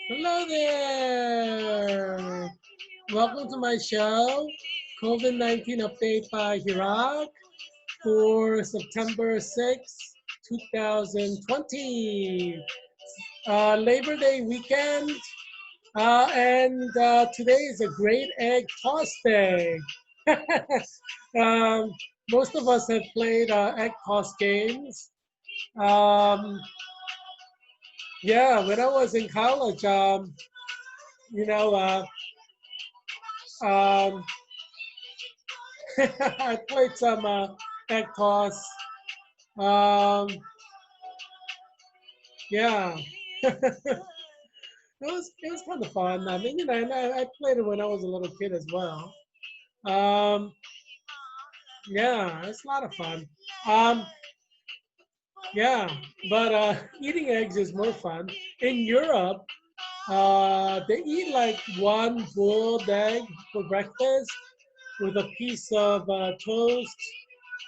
Hello there. Welcome to my show, COVID-19 update by Heerak for September 6th, 2020. Labor Day weekend, and today is a great egg toss day. um, most of us have played egg toss games. Um, yeah, when I was in college, you know, um, I played some egg toss. Um, yeah, it was kind of fun. I mean, and I played it when I was a little kid as well. Um, yeah, it's a lot of fun. Um, yeah, but eating eggs is more fun. In Europe, they eat like one boiled egg for breakfast with a piece of toast,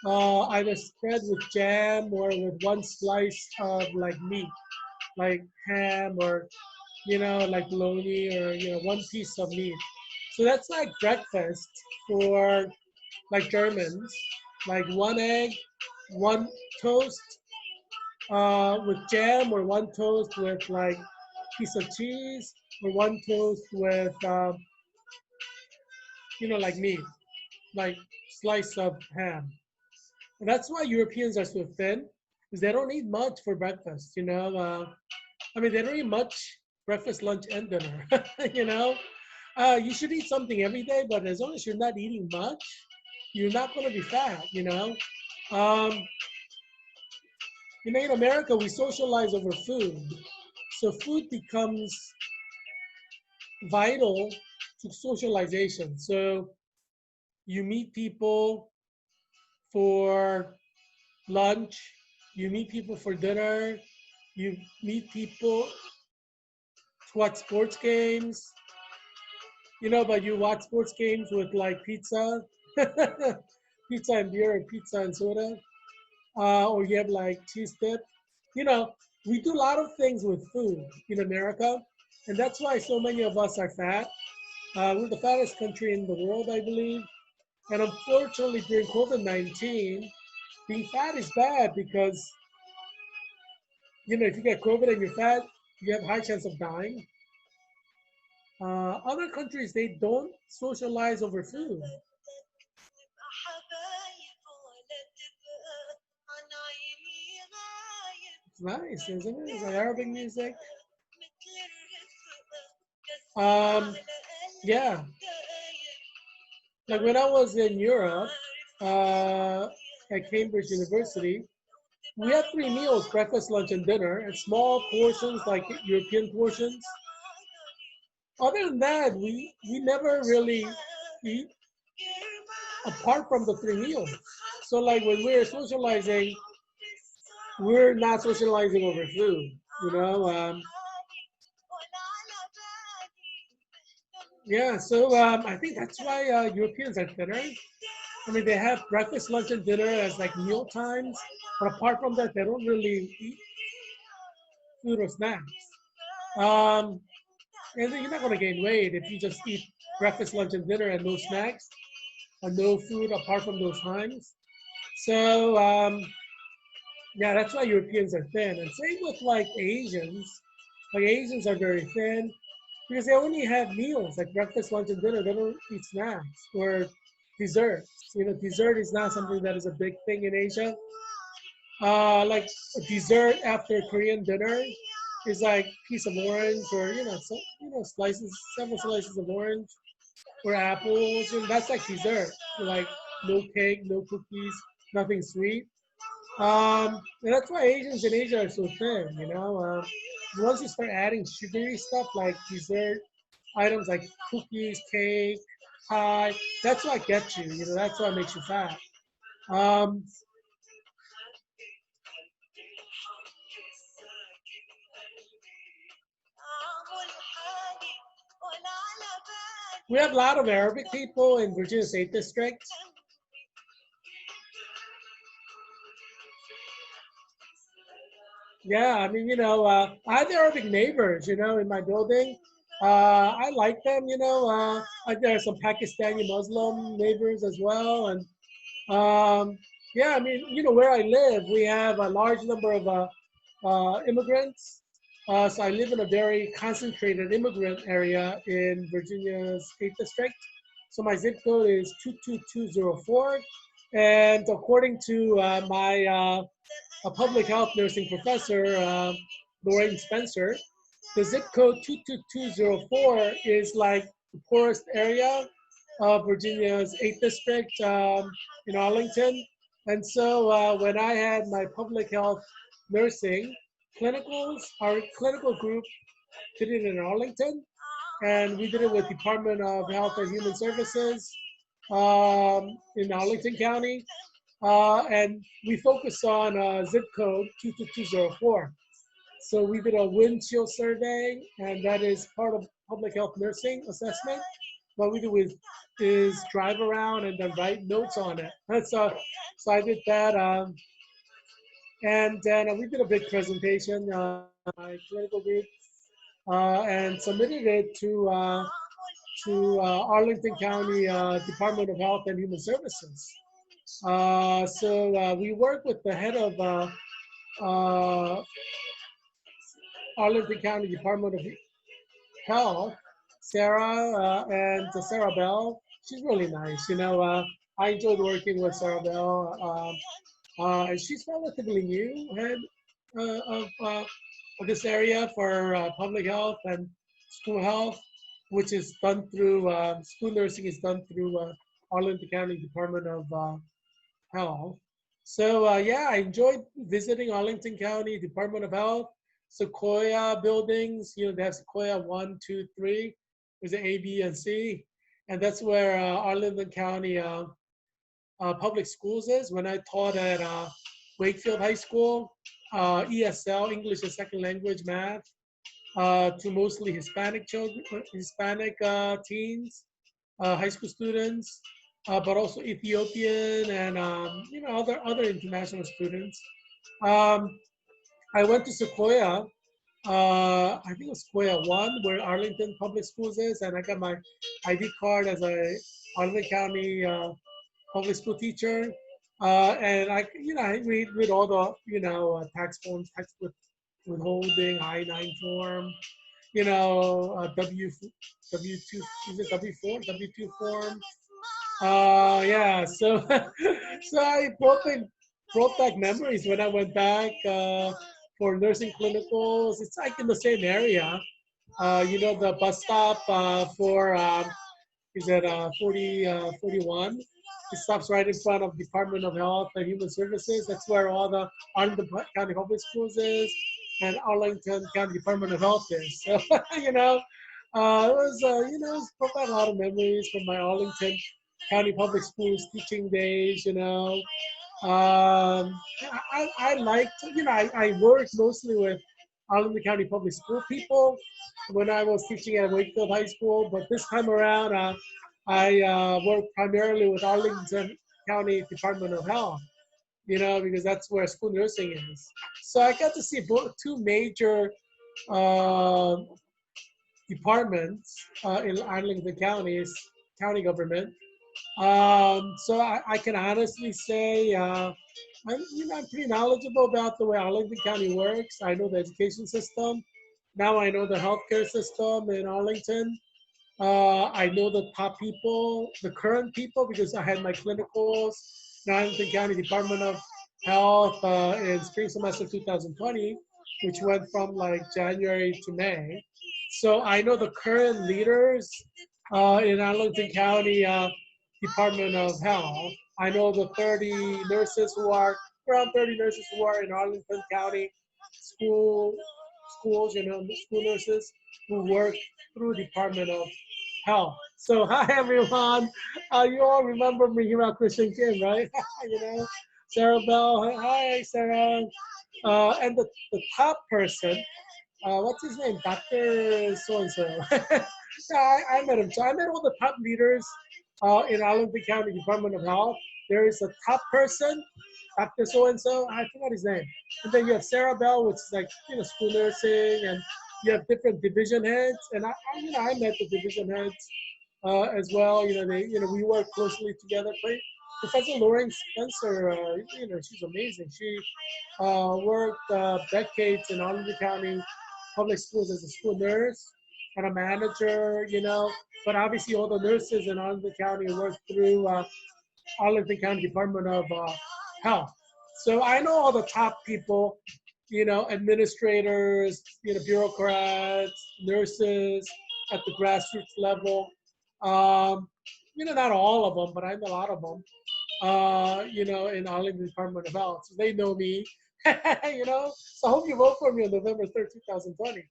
either spread with jam or with one slice of like meat, like ham or like bologna or one piece of meat. So that's like breakfast for like Germans, like one egg, one toast with jam, or one toast with like piece of cheese, or one toast with like meat, like slice of ham. And that's why Europeans are so thin, because they don't eat much for breakfast. I mean, they don't eat much breakfast, lunch, and dinner. you know, you should eat something every day, but as long as you're not eating much, you're not going to be fat. Um, in America, we socialize over food, so food becomes vital to socialization. So you meet people for lunch, you meet people for dinner, you meet people to watch sports games, but you watch sports games with like pizza, pizza and beer, or pizza and soda, or you have like cheese dip. You know, we do a lot of things with food in America, and that's why so many of us are fat. We're the fattest country in the world, I believe. And unfortunately, during COVID-19, being fat is bad because, if you get COVID and you're fat, you have a high chance of dying. Other countries, they don't socialize over food. It's nice, isn't it? It's like Arabic music. Um, yeah, like when I was in Europe, uh, at Cambridge University, we had three meals: breakfast, lunch, and dinner, and small portions like European portions. Other than that, we never really eat apart from the three meals. So like when we're socializing, we're not socializing over food. You know, yeah. So I think that's why Europeans are thinner. I mean, they have breakfast, lunch, and dinner as like meal times, but apart from that, they don't really eat food or snacks. Um, and you're not going to gain weight if you just eat breakfast, lunch, and dinner and no snacks or no food apart from those times. So yeah, that's why Europeans are thin. And same with like Asians. Like Asians are very thin because they only have meals like breakfast, lunch, and dinner. They don't eat snacks or desserts. Dessert is not something that is a big thing in Asia. Like a dessert after Korean dinner is like piece of orange, or slices, several slices of orange or apples, and that's like dessert. Like no cake, no cookies, nothing sweet. And that's why Asians in Asia are so thin. Once you start adding sugary stuff like dessert items like cookies, cake, pie, that's what gets you. That's what makes you fat. Um, we have a lot of Arabic people in Virginia State District. Yeah, I mean, I had the Arabic neighbors, in my building. I like them, there are some Pakistani Muslim neighbors as well. And yeah, I mean, where I live, we have a large number of immigrants. So I live in a very concentrated immigrant area in Virginia's 8th District. So my zip code is 22204. And according to my a public health nursing professor, Lorraine Spencer, the zip code 22204 is like the poorest area of Virginia's 8th District in Arlington. And so when I had my public health nursing clinicals, our clinical group did it in Arlington, and we did it with Department of Health and Human Services in Arlington County. And we focus on zip code 22204. So we did a windshield survey, and that is part of public health nursing assessment. What we do is drive around and then write notes on it. So I did that, and then we did a big presentation, my clinical group, and submitted it to Arlington County Department of Health and Human Services. So we work with the head of uh, Arlington County Department of Health, Sarah, and Sarah Bell. She's really nice. I enjoyed working with Sarah Bell. And she's relatively new head of this area for public health and school health, which is done through school nursing is done through Arlington County Department of Health. So yeah, I enjoyed visiting Arlington County Department of Health, Sequoia buildings. They have Sequoia 1, 2, 3. There's an A, B, and C, and that's where Arlington County Public Schools is. When I taught at Wakefield High School, ESL, English as Second Language Math, to mostly Hispanic children, Hispanic teens, high school students, but also Ethiopian and other international students. Um, I went to Sequoia. I think it was Sequoia 1, where Arlington Public Schools is, and I got my ID card as a Arlington County public school teacher. And I read all the, tax forms, tax withholding, I-9 form, W2, is it W4, W2 form. Yeah, so so I brought back memories when I went back for nursing clinicals. It's like in the same area. The bus stop for is at 41. It stops right in front of Department of Health and Human Services. That's where all the Arlington County Public Schools is, and Arlington County Department of Health is. So it was brought back a lot of memories from my Arlington County Public Schools teaching days. I liked, I worked mostly with Arlington County Public School people when I was teaching at Wakefield High School, but this time around, I worked primarily with Arlington County Department of Health, because that's where school nursing is. So I got to see both two major uh, departments in Arlington county government. So I can honestly say I'm pretty knowledgeable about the way Arlington County works. I know the education system. Now I know the healthcare system in Arlington. I know the top people, the current people, because I had my clinicals in Arlington County Department of Health in spring semester 2020, which went from like January to May. So I know the current leaders in Arlington County Department of Health. I know the 30 nurses who are around 30 nurses who are in Arlington County schools, school nurses who work through Department of Health. So hi everyone. You all remember me, Heerak Christian Kim, right? Sarah Bell. Hi Sarah. And the top person, what's his name? Dr. So-and-so. I met him. So I met all the top leaders in Arlington County Department of Health. There is a top person Dr. So-and-so, I forgot his name. And then you have Sarah Bell, which is like, school nursing, and you have different division heads. And I met the division heads as well. We work closely together. Professor Lauren Spencer, she's amazing. She worked decades in Arlington County Public Schools as a school nurse and a manager, but obviously all the nurses in Arlington County work through Arlington County Department of Health. So I know all the top people, administrators, bureaucrats, nurses at the grassroots level. Not all of them, but I know a lot of them. In Arlington Department of Health. So they know me, So I hope you vote for me on November 3rd, 2020.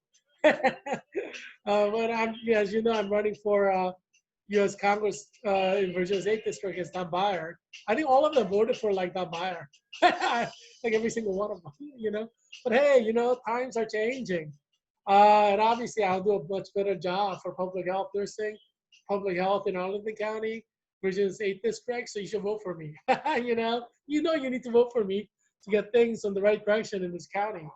But as you know, I'm running for U.S. Congress in Virginia's 8th District against Don Byer. I think all of them voted for like Don Byer, like every single one of them, But hey, times are changing. And obviously I'll do a much better job for public health nursing, public health in Arlington County, Virginia's 8th District, so you should vote for me. You need to vote for me to get things on the right direction in this county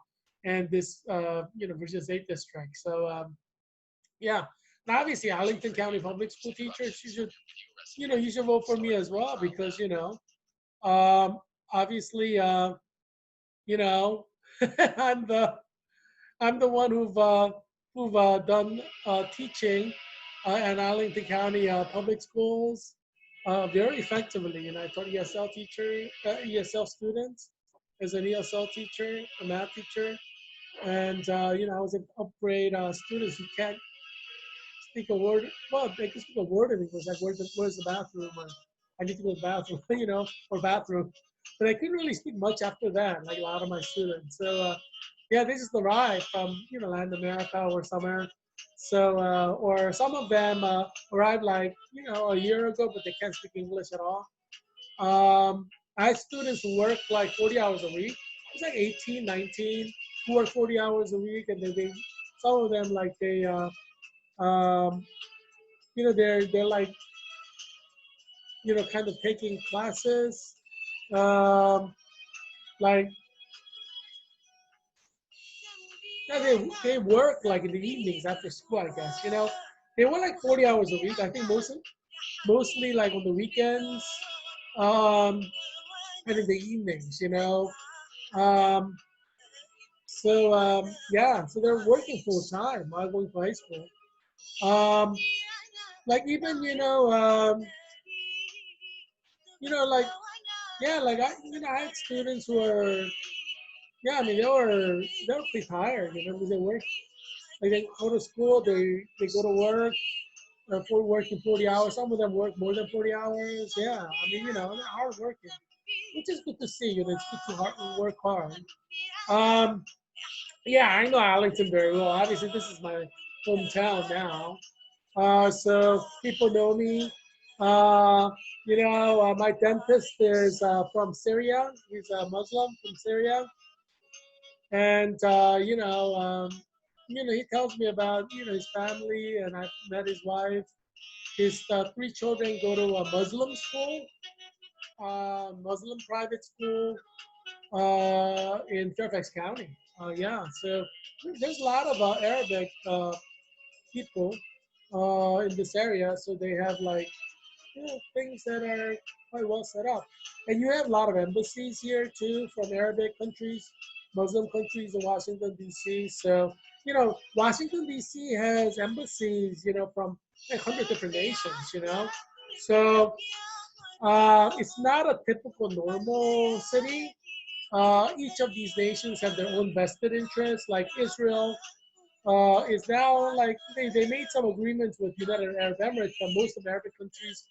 and this, Virginia's 8th District. So, yeah. And obviously, Arlington County public school teachers, you should vote for me as well because, obviously, I'm the I'm the one who've done teaching in Arlington County public schools very effectively. I taught ESL students as an ESL teacher, a math teacher, and I was able to upgrade students who can't speak a word. Well, they can speak a word in English, like where's the bathroom, or I need to go to the bathroom, or bathroom. But I couldn't really speak much after that, like a lot of my students. So yeah, they just arrived from Latin America or somewhere. So or some of them arrived like a year ago, but they can't speak English at all. I had students who work like 40 hours a week. It's like 18, 19 who work 40 hours a week, and some of them like um, they're like kind of taking classes, like yeah, they work like in the evenings after school, I guess. They work like 40 hours a week. I think mostly like on the weekends, um, and in the evenings. Um, yeah, so they're working full time while going to high school. Um, like even like yeah, like I had students who are yeah, I mean they were pretty tired. Because they work like they go to school, they go to work, for working 40 hours. Some of them work more than 40 hours. Yeah, I mean they're hard working, which is good to see. It's good to work hard. Um, yeah, I know Arlington very well. Obviously, this is my hometown now. So people know me. Uh, my dentist is from Syria. He's a Muslim from Syria, and he tells me about his family, and I've met his wife. His three children go to a Muslim school, Muslim private school in Fairfax County. Yeah, so there's a lot of Arabic people in this area, so they have like things that are quite well set up. And you have a lot of embassies here too from Arabic countries, Muslim countries in Washington D.C. So Washington D.C. has embassies, from like 100 different nations. So it's not a typical normal city. Each of these nations have their own vested interests. Like Israel is now like they made some agreements with United Arab Emirates, but most of the Arabic countries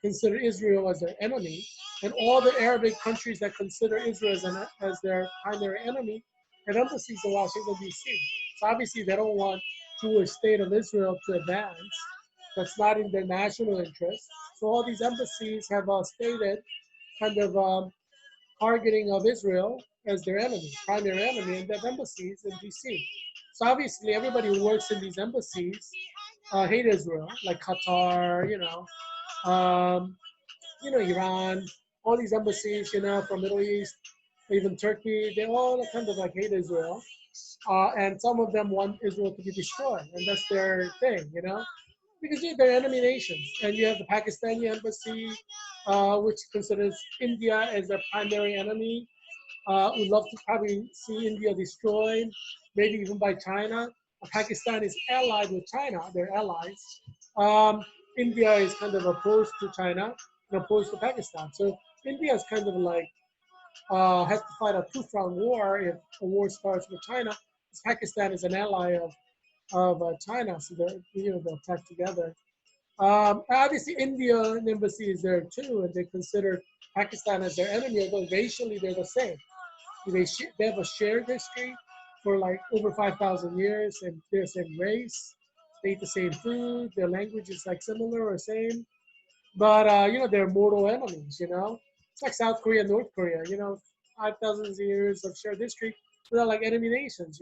consider Israel as their enemy, and all the Arabic countries that consider Israel as their primary enemy have embassies in Washington D.C. So obviously they don't want Jewish state of Israel to advance. That's not in their national interest. So all these embassies have stated kind of targeting of Israel as their enemy, primary enemy, and they have embassies in D.C. So obviously everybody who works in these embassies hate Israel, like Qatar, Iran, all these embassies, from Middle East, even Turkey, they all kind of like hate Israel. And some of them want Israel to be destroyed, and that's their thing. Because they're enemy nations. And you have the Pakistani embassy, which considers India as their primary enemy. Would love to probably see India destroyed, maybe even by China. Pakistan is allied with China, they're allies. Um, India is kind of opposed to China and opposed to Pakistan. So India is kind of like has to fight a two-front war if a war starts with China. Pakistan is an ally of China, so they'll attack together. Obviously, Indian embassy is there too, and they consider Pakistan as their enemy, although racially they're the same. They have a shared history for like over 5,000 years, and they're the same race. They eat the same food. Their language is like similar or same, but they're mortal enemies. It's like South Korea, and North Korea. 5,000 years of shared history. They're like enemy nations.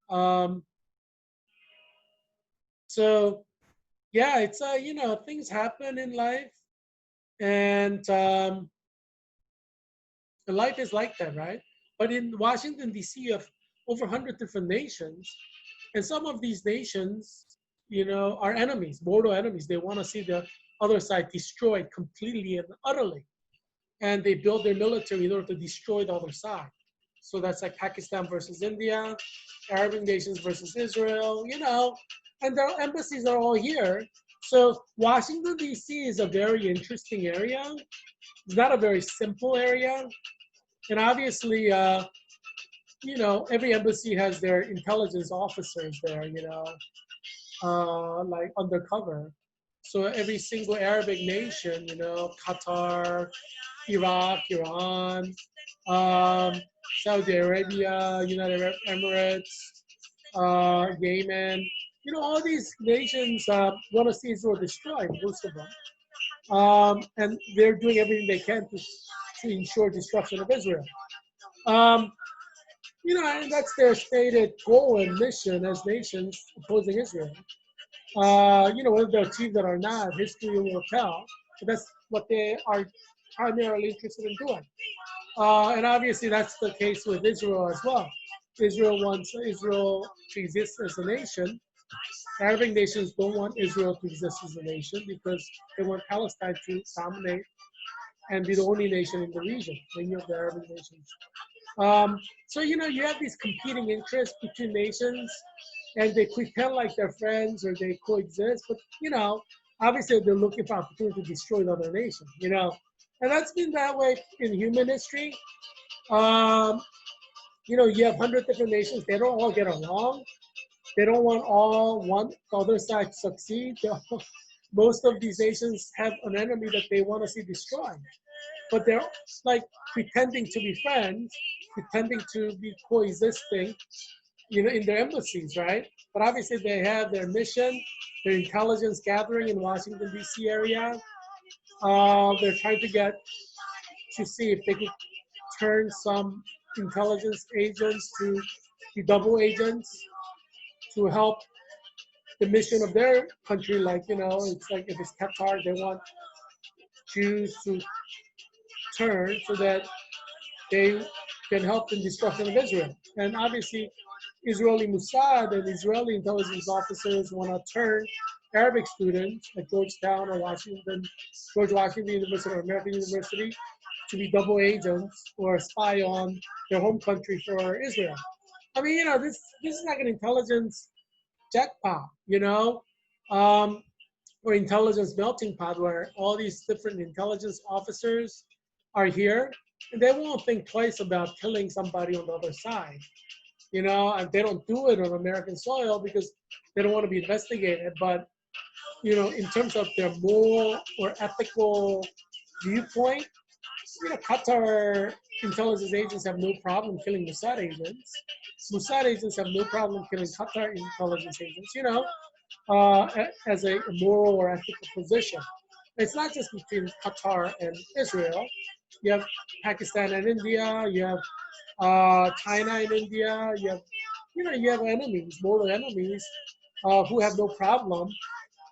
Um, so yeah, it's things happen in life, and life is like that, right? But in Washington D.C., you have over 100 different nations, and some of these nations, are enemies, mortal enemies. They want to see the other side destroyed completely and utterly, and they build their military in order to destroy the other side. So that's like Pakistan versus India, Arab nations versus Israel, and their embassies are all here. So Washington, D.C. is a very interesting area. It's not a very simple area. And obviously, every embassy has their intelligence officers there, like undercover. So every single Arabic nation, Qatar, Iraq, Iran, um, Saudi Arabia, United Arab Emirates, Yemen, all these nations want to see Israel destroyed, most of them. And they're doing everything they can to ensure destruction of Israel. Um, and that's their stated goal and mission as nations opposing Israel. Whether they'll achieve that or not, history will tell. But that's what they are primarily interested in doing. And obviously, that's the case with Israel as well. Israel wants Israel to exist as a nation. Arabic nations don't want Israel to exist as a nation because they want Palestine to dominate and be the only nation in the region, many of the Arabic nations. So, you have these competing interests between nations, and they pretend like they're friends or they coexist, but, obviously they're looking for opportunity to destroy the other nation, And that's been that way in human history. You have 100 different nations. They don't all get along. They don't want the other side to succeed. Most of these nations have an enemy that they want to see destroyed. But they're like pretending to be friends, pretending to be coexisting, in their embassies, right? But obviously they have their mission, their intelligence gathering in Washington, D.C. area. They're trying to see if they could turn some intelligence agents to be double agents to help the mission of their country. Like, it's like if it's Qatar, they want Jews to turn so that they can help in destruction of Israel. And obviously, Israeli Mossad and Israeli intelligence officers want to turn Arabic students at Georgetown or George Washington University or American University to be double agents or spy on their home country for Israel. I mean, this is like an intelligence jackpot, or intelligence melting pot where all these different intelligence officers are here, and they won't think twice about killing somebody on the other side. And they don't do it on American soil because they don't want to be investigated. But, in terms of their moral or ethical viewpoint, Qatar intelligence agents have no problem killing Mossad agents. Mossad agents have no problem killing Qatar intelligence agents, as a moral or ethical position. It's not just between Qatar and Israel. You have Pakistan and India. You have China and India. You have enemies, mortal enemies, who have no problem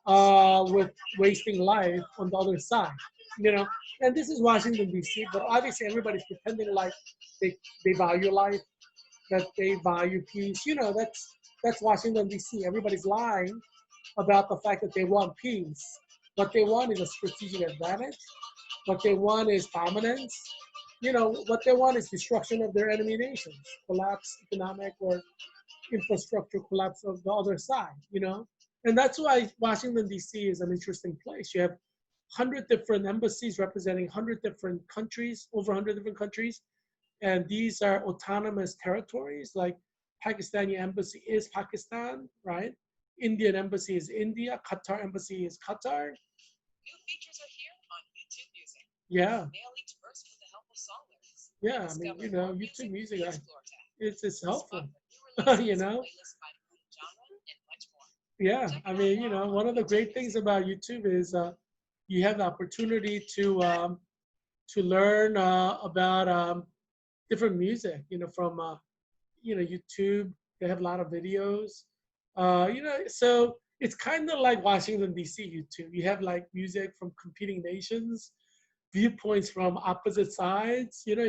with wasting life on the other side, you know. And this is Washington D.C., but obviously everybody's pretending like they value life, that they value peace. You know, that's Washington D.C. Everybody's lying about the fact that they want peace. What they want is a strategic advantage. What they want is dominance. You know, what they want is destruction of their enemy nations, collapse, economic or infrastructure collapse of the other side, you know? And that's why Washington, D.C. is an interesting place. You have 100 different embassies representing 100 different countries, over 100 different countries. And these are autonomous territories, like Pakistani embassy is Pakistan, right? Indian embassy is India. Qatar embassy is Qatar. New features are here on YouTube Music. Yeah. Nail each verse with the help of song lyrics. Yeah, I mean, you know, YouTube Music, it's helpful, you know? Yeah, I mean, you know, one of the great things about YouTube is you have the opportunity to learn about different music, you know, from you know, YouTube. They have a lot of videos. You know, so it's kind of like Washington D.C. YouTube. You have like music from competing nations, viewpoints from opposite sides. You know,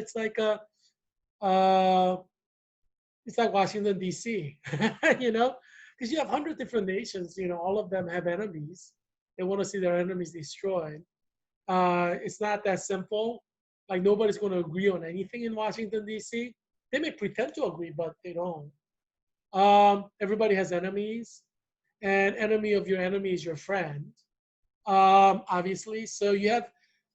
uh, it's like Washington D.C. You know, because you have 100 different nations. You know, all of them have enemies. They want to see their enemies destroyed. It's not that simple. Like nobody's going to agree on anything in Washington D.C. They may pretend to agree, but they don't. Everybody has enemies, and enemy of your enemy is your friend. Obviously, so you have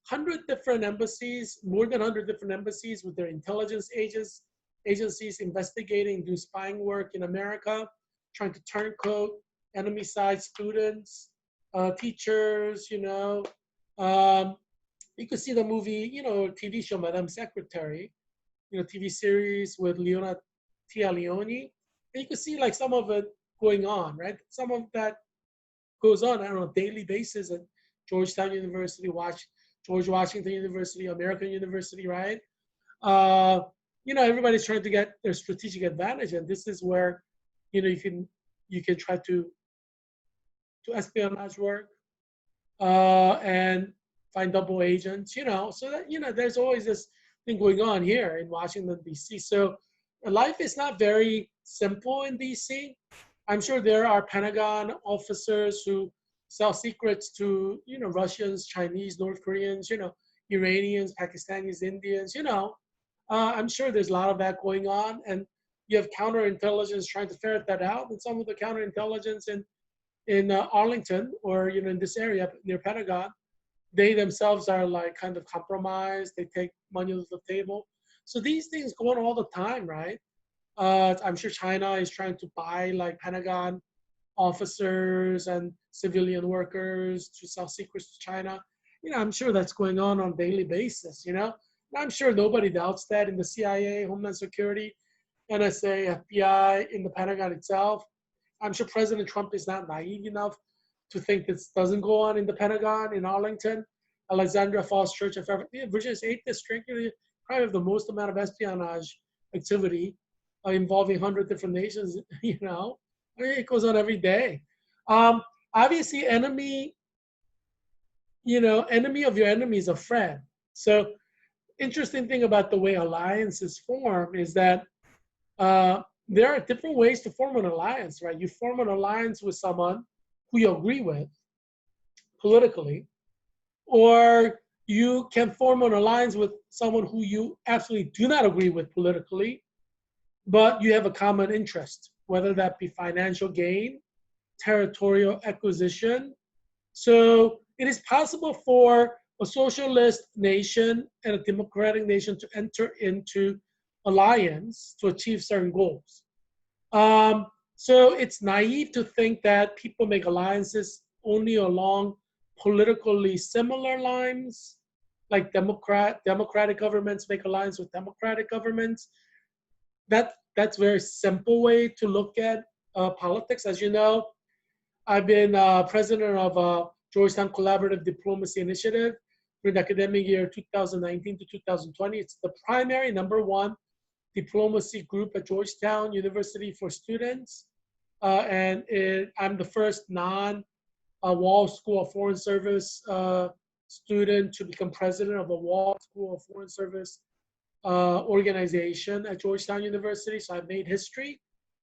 100 different embassies, more than 100 different embassies with their intelligence agencies investigating, do spying work in America, trying to turncoat enemy side students, teachers, you know. You could see the movie, you know, TV show Madame Secretary, you know, TV series with Leona Tia Leone. And you could see like some of it going on, right? Some of that goes on on a daily basis at Georgetown University, George Washington University, American University, right? Uh, you know, everybody's trying to get their strategic advantage, and this is where, you know, you can try to espionage work and find double agents, you know. So that, you know, there's always this thing going on here in Washington D.C. So life is not very simple in D.C. I'm sure there are Pentagon officers who sell secrets to, you know, Russians, Chinese, North Koreans, you know, Iranians, Pakistanis, Indians, you know. I'm sure there's a lot of that going on, and you have counterintelligence trying to ferret that out. And some of the counterintelligence in Arlington, or you know, in this area near Pentagon, they themselves are like kind of compromised. They take money off the table. So these things go on all the time, right? I'm sure China is trying to buy like Pentagon officers and civilian workers to sell secrets to China. You know, I'm sure that's going on a daily basis, you know. And I'm sure nobody doubts that in the CIA, Homeland Security, NSA, FBI, in the Pentagon itself. I'm sure President Trump is not naive enough to think this doesn't go on in the Pentagon, in Arlington, Alexandria Falls Church of Virginia's 8th District. You know, probably have the most amount of espionage activity involving 100 different nations, you know. I mean, it goes on every day. Obviously, enemy, you know, enemy of your enemy is a friend. So interesting thing about the way alliances form is that there are different ways to form an alliance, right? You form an alliance with someone who you agree with politically, or you can form an alliance with someone who you absolutely do not agree with politically, but you have a common interest, whether that be financial gain, territorial acquisition. So it is possible for a socialist nation and a democratic nation to enter into alliance to achieve certain goals. So it's naive to think that people make alliances only along politically similar lines, like democratic governments make alliance with democratic governments. That's a very simple way to look at politics. As you know, I've been president of Georgetown Collaborative Diplomacy Initiative for the academic year 2019 to 2020. It's the primary #1 diplomacy group at Georgetown University for students. I'm the first a Wall School of Foreign Service student to become president of the Wall School of Foreign Service organization at Georgetown University. So I made history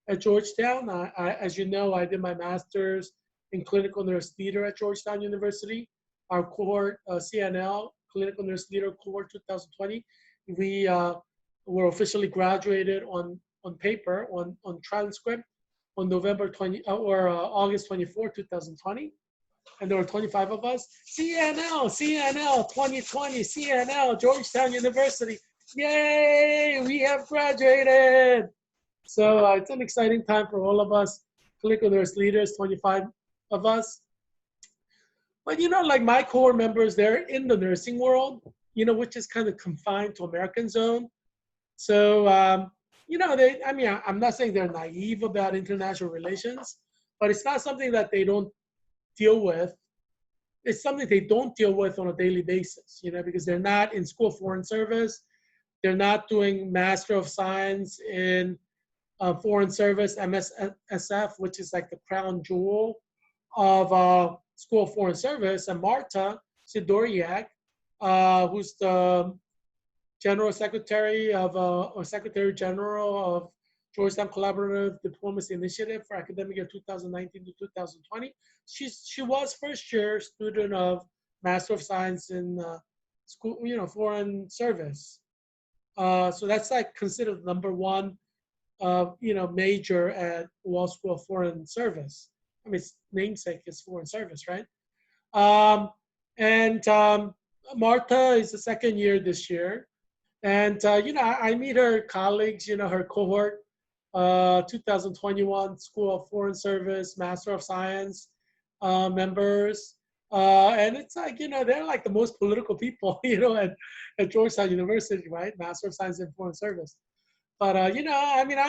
at Georgetown. As you know, I did my master's in clinical nurse leader at Georgetown University. Our cohort, CNL, clinical nurse leader cohort 2020, we were officially graduated on paper, on transcript on November 20 or August 24, 2020. And there were 25 of us. CNL 2020, CNL, Georgetown University. Yay, we have graduated. So it's an exciting time for all of us, clinical nurse leaders, 25 of us. But like my core members, they're in the nursing world, which is kind of confined to American zone. So, I'm not saying they're naive about international relations, but it's not something that they don't deal with. It's something they don't deal with on a daily basis, because they're not in school of foreign service. They're not doing Master of Science in Foreign Service, MSSF, which is like the crown jewel of School of Foreign Service. And Marta Sidoriak, who's the General Secretary of, or Secretary General of Georgetown Collaborative Diplomacy Initiative for academic year 2019 to 2020. She was first year student of Master of Science in school, foreign service. So that's like considered number one, major at Wall School of Foreign Service. I mean, its namesake is foreign service, right? Marta is the second year this year. And, I meet her colleagues, her cohort, 2021 School of Foreign Service, Master of Science members. And it's like, they're like the most political people, at Georgetown University, right? Master of Science in Foreign Service. But, I'm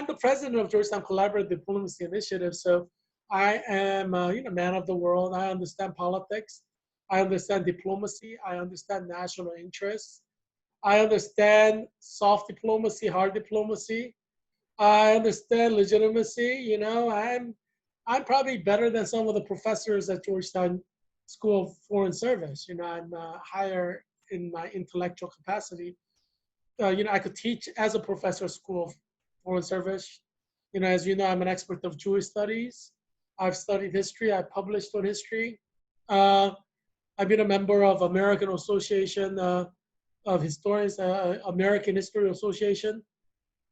the president of Georgetown Collaborative Diplomacy Initiative. So I am, man of the world. I understand politics. I understand diplomacy. I understand national interests. I understand soft diplomacy, hard diplomacy. I understand legitimacy. I'm probably better than some of the professors at Georgetown School of Foreign Service. I'm higher in my intellectual capacity. I could teach as a professor at School of Foreign Service. As you know, I'm an expert of Jewish studies. I've studied history. I've published on history. I've been a member of American Association of Historians, American History Association.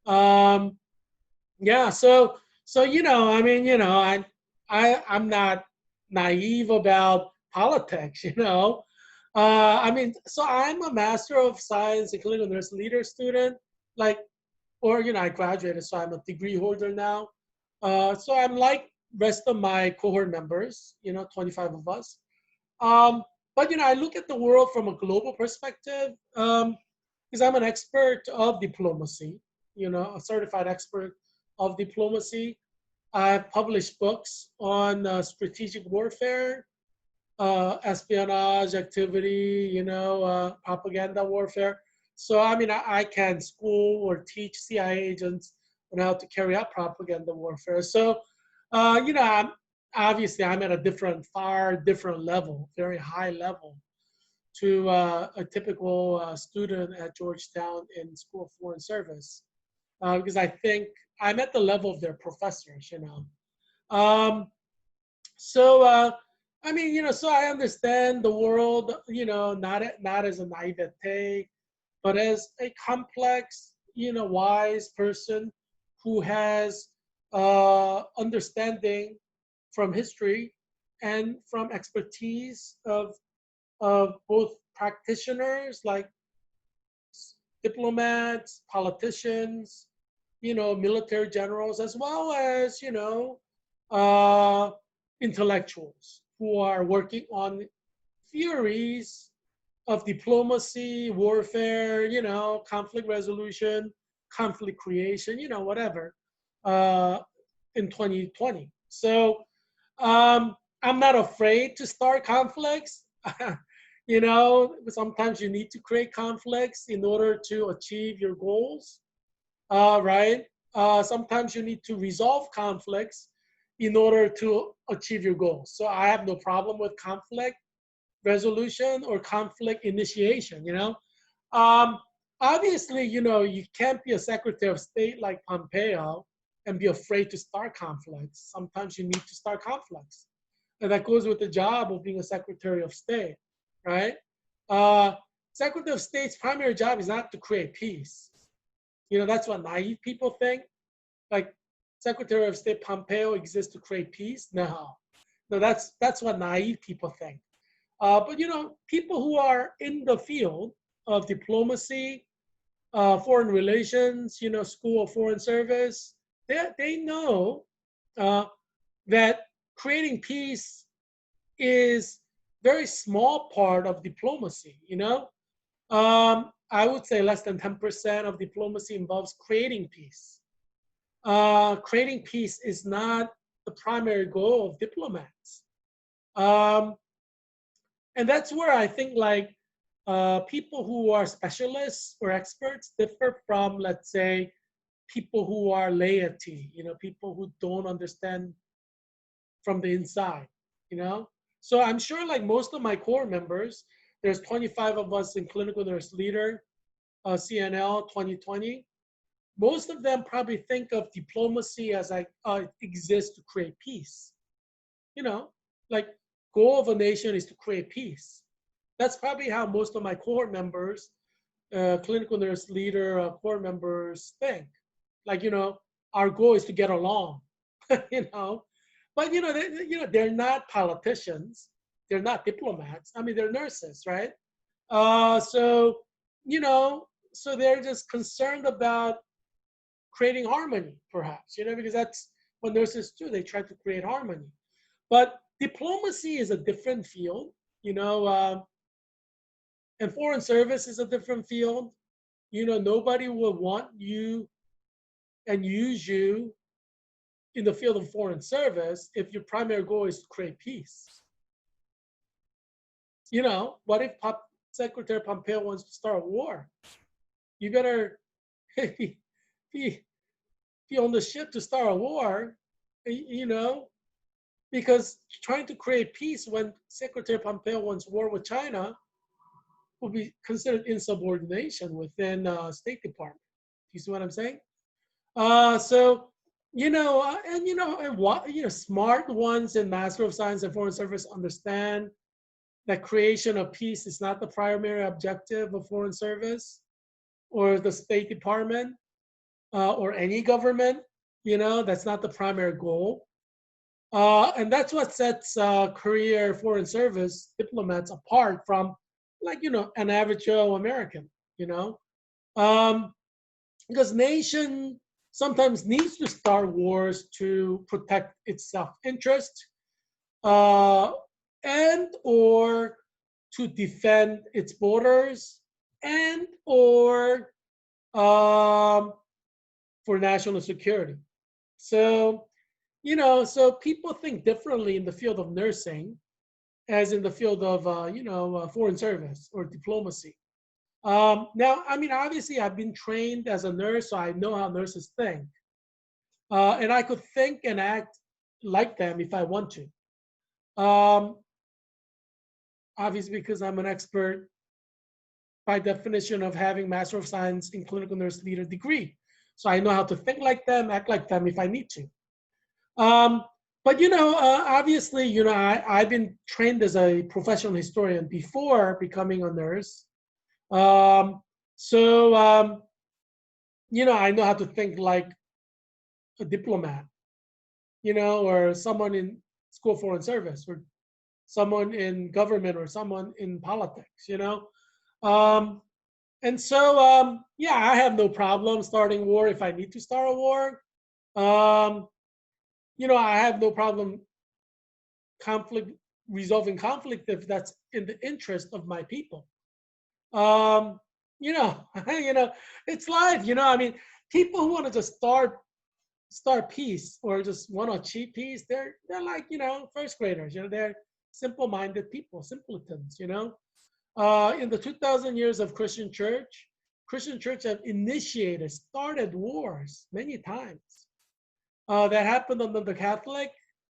Yeah, so I'm not naive about politics, so I'm a Master of Science in Clinical Nurse Leader student, I graduated, so I'm a degree holder now. So I'm like rest of my cohort members, 25 of us. But I look at the world from a global perspective, because I'm an expert of diplomacy, a certified expert of diplomacy. I've published books on strategic warfare, espionage activity, propaganda warfare. So I can school or teach CIA agents on how to carry out propaganda warfare. So, I'm at a far different level, very high level to a typical student at Georgetown in School of Foreign Service, because I think I'm at the level of their professors, So, so I understand the world, not as a naivete, but as a complex, wise person who has understanding from history and from expertise of both practitioners like diplomats, politicians, military generals, as well as, intellectuals who are working on theories of diplomacy, warfare, conflict resolution, conflict creation, whatever, in 2020. So I'm not afraid to start conflicts. Sometimes you need to create conflicts in order to achieve your goals, right? Sometimes you need to resolve conflicts in order to achieve your goals. So I have no problem with conflict resolution or conflict initiation, you know. Um, Obviously, you know, you can't be a Secretary of State like Pompeo and be afraid to start conflicts. Sometimes you need to start conflicts. And that goes with the job of being a Secretary of State, right? Uh, Secretary of State's primary job is not to create peace. You know, that's what naive people think. Like Secretary of State Pompeo exists to create peace. No, that's what naive people think. But you know, people who are in the field of diplomacy, foreign relations, you know, School of Foreign Service, they know uh, that creating peace is very small part of diplomacy. You know, I would say less than 10% of diplomacy involves creating peace. Creating peace is not the primary goal of diplomats. Um, and that's where I think like people who are specialists or experts differ from, let's say, people who are laity, you know, people who don't understand from the inside, you know. So I'm sure like most of my core members, there's 25 of us in clinical nurse leader, CNL 2020. Most of them probably think of diplomacy as like it exists to create peace. You know, like goal of a nation is to create peace. That's probably how most of my core members, clinical nurse leader core members think. Like, you know, our goal is to get along, you know. But, they're not politicians. They're not diplomats. I mean, they're nurses, right? So, you know, so they're just concerned about creating harmony, perhaps, you know, because that's what nurses do. They try to create harmony. But diplomacy is a different field, you know, and foreign service is a different field. You know, nobody will want you and use you in the field of foreign service if your primary goal is to create peace. You know, what if Secretary Pompeo wants to start a war? You better be on the ship to start a war, you know, because trying to create peace when Secretary Pompeo wants war with China will be considered insubordination within State Department. You see what I'm saying? So, smart ones in Master of Science and Foreign Service understand that creation of peace is not the primary objective of Foreign Service or the State Department or any government. You know, that's not the primary goal. And that's what sets career Foreign Service diplomats apart from, like, you know, an average Joe American, you know. Because nation sometimes needs to start wars to protect its self-interest and or to defend its borders and or for national security. So, you know, so people think differently in the field of nursing as in the field of, foreign service or diplomacy. Now, I mean, obviously, I've been trained as a nurse, so I know how nurses think. And I could think and act like them if I want to. Obviously, because I'm an expert by definition of having Master of Science in Clinical Nurse Leader degree. So I know how to think like them, act like them if I need to. But, you know, obviously, you know, I've been trained as a professional historian before becoming a nurse. You know, I know how to think like a diplomat, you know, or someone in School of Foreign Service, or someone in government, or someone in politics, you know. Yeah, I have no problem starting war if I need to start a war. You know, I have no problem resolving conflict if that's in the interest of my people. You know, you know, it's life. You know, I mean, people who want to just start peace or just want to achieve peace, they're like, you know, first graders. You know, they're simple-minded people, simpletons. You know, in the 2,000 years of Christian Church have started wars many times. That happened under the Catholic.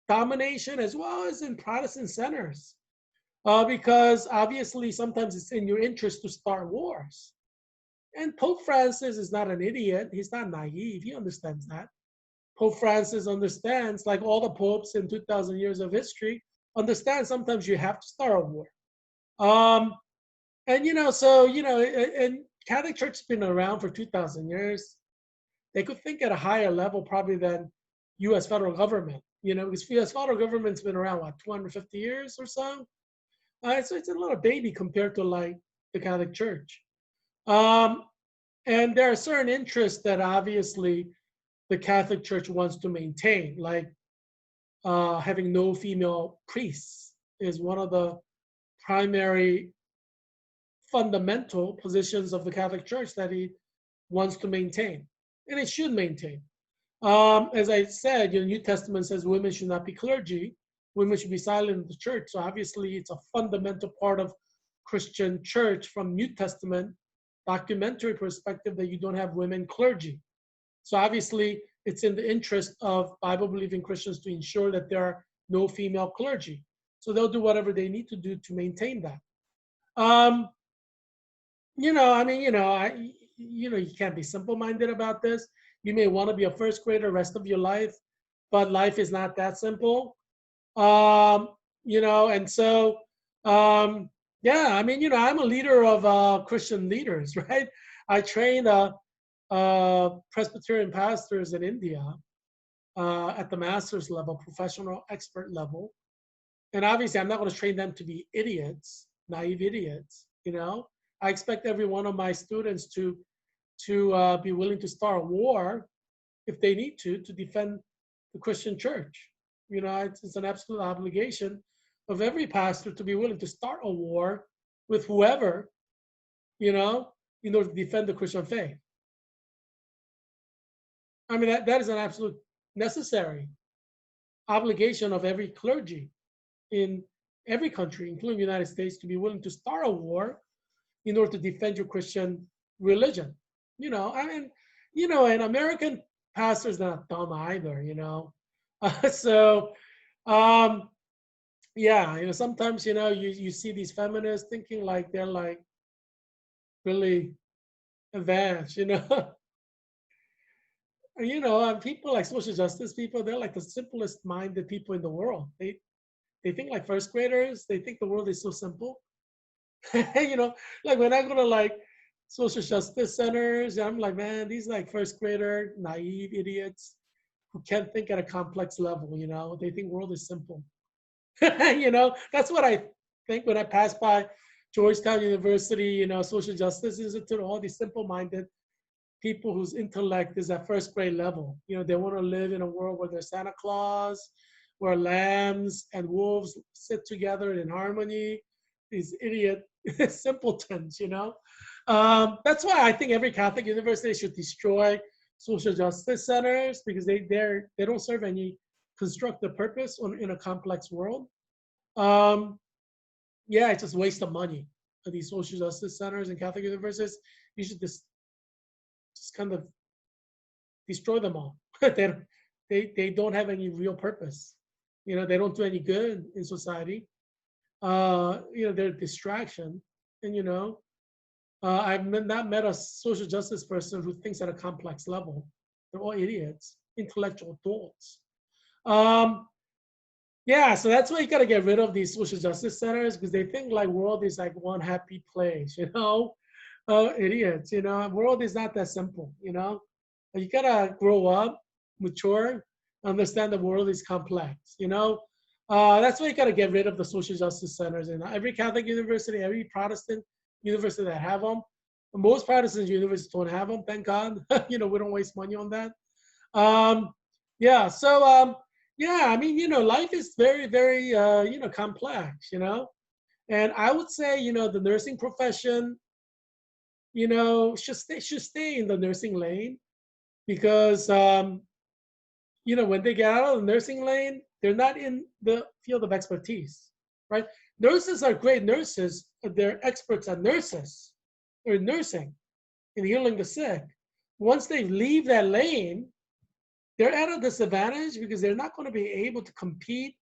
domination as well as in Protestant centers. Because obviously sometimes it's in your interest to start wars. And Pope Francis is not an idiot. He's not naive. He understands that. Pope Francis understands, like all the popes in 2,000 years of history, understand sometimes you have to start a war. Um, and, and Catholic Church has been around for 2,000 years. They could think at a higher level probably than U.S. federal government, because U.S. federal government's been around, 250 years or so? So it's a little baby compared to like the Catholic Church. And there are certain interests that obviously the Catholic Church wants to maintain, like having no female priests is one of the primary fundamental positions of the Catholic Church that he wants to maintain, and it should maintain. As I said, New Testament says women should not be clergy, women should be silent in the church. So obviously it's a fundamental part of Christian church from New Testament documentary perspective that you don't have women clergy. So obviously it's in the interest of Bible-believing Christians to ensure that there are no female clergy. So they'll do whatever they need to do to maintain that. You can't be simple-minded about this. You may want to be a first grader rest of your life, but life is not that simple. And so, I'm a leader of Christian leaders, right? I trained Presbyterian pastors in India at the master's level, professional expert level. And obviously, I'm not going to train them to be idiots, naive idiots, I expect every one of my students to be willing to start a war if they need to defend the Christian church. It's an absolute obligation of every pastor to be willing to start a war with whoever, in order to defend the Christian faith. I mean, that is an absolute necessary obligation of every clergy in every country, including the United States, to be willing to start a war in order to defend your Christian religion. And American pastors are not dumb either, sometimes, you see these feminists thinking like they're like really advanced, and people like social justice people, they're like the simplest minded people in the world. They think like first graders, they think the world is so simple. Like when I go to like social justice centers, I'm like, man, these like first grader, naive idiots who can't think at a complex level, they think world is simple. That's what I think when I pass by Georgetown University, social justice institute, all these simple-minded people whose intellect is at first grade level. They want to live in a world where there's Santa Claus, where lambs and wolves sit together in harmony. These idiot simpletons, That's why I think every Catholic university should destroy social justice centers, because they don't serve any constructive purpose in a complex world. It's just waste of money for these social justice centers and Catholic universities. You should just kind of destroy them all. They don't have any real purpose. They don't do any good in society. They're a distraction. And I've not met a social justice person who thinks at a complex level. They're all idiots, intellectual adults. So that's why you got to get rid of these social justice centers, because they think like world is like one happy place, idiots, world is not that simple, You got to grow up, mature, understand the world is complex, That's why you got to get rid of the social justice centers. And every Catholic university, every Protestant university that have them, most Protestant universities don't have them, thank God. We don't waste money on that. Life is very, very, complex, And I would say, the nursing profession, should stay in the nursing lane, because, when they get out of the nursing lane, they're not in the field of expertise, right? Nurses are great nurses, but they're experts at nurses or nursing and healing the sick. Once they leave that lane, they're at a disadvantage because they're not going to be able to compete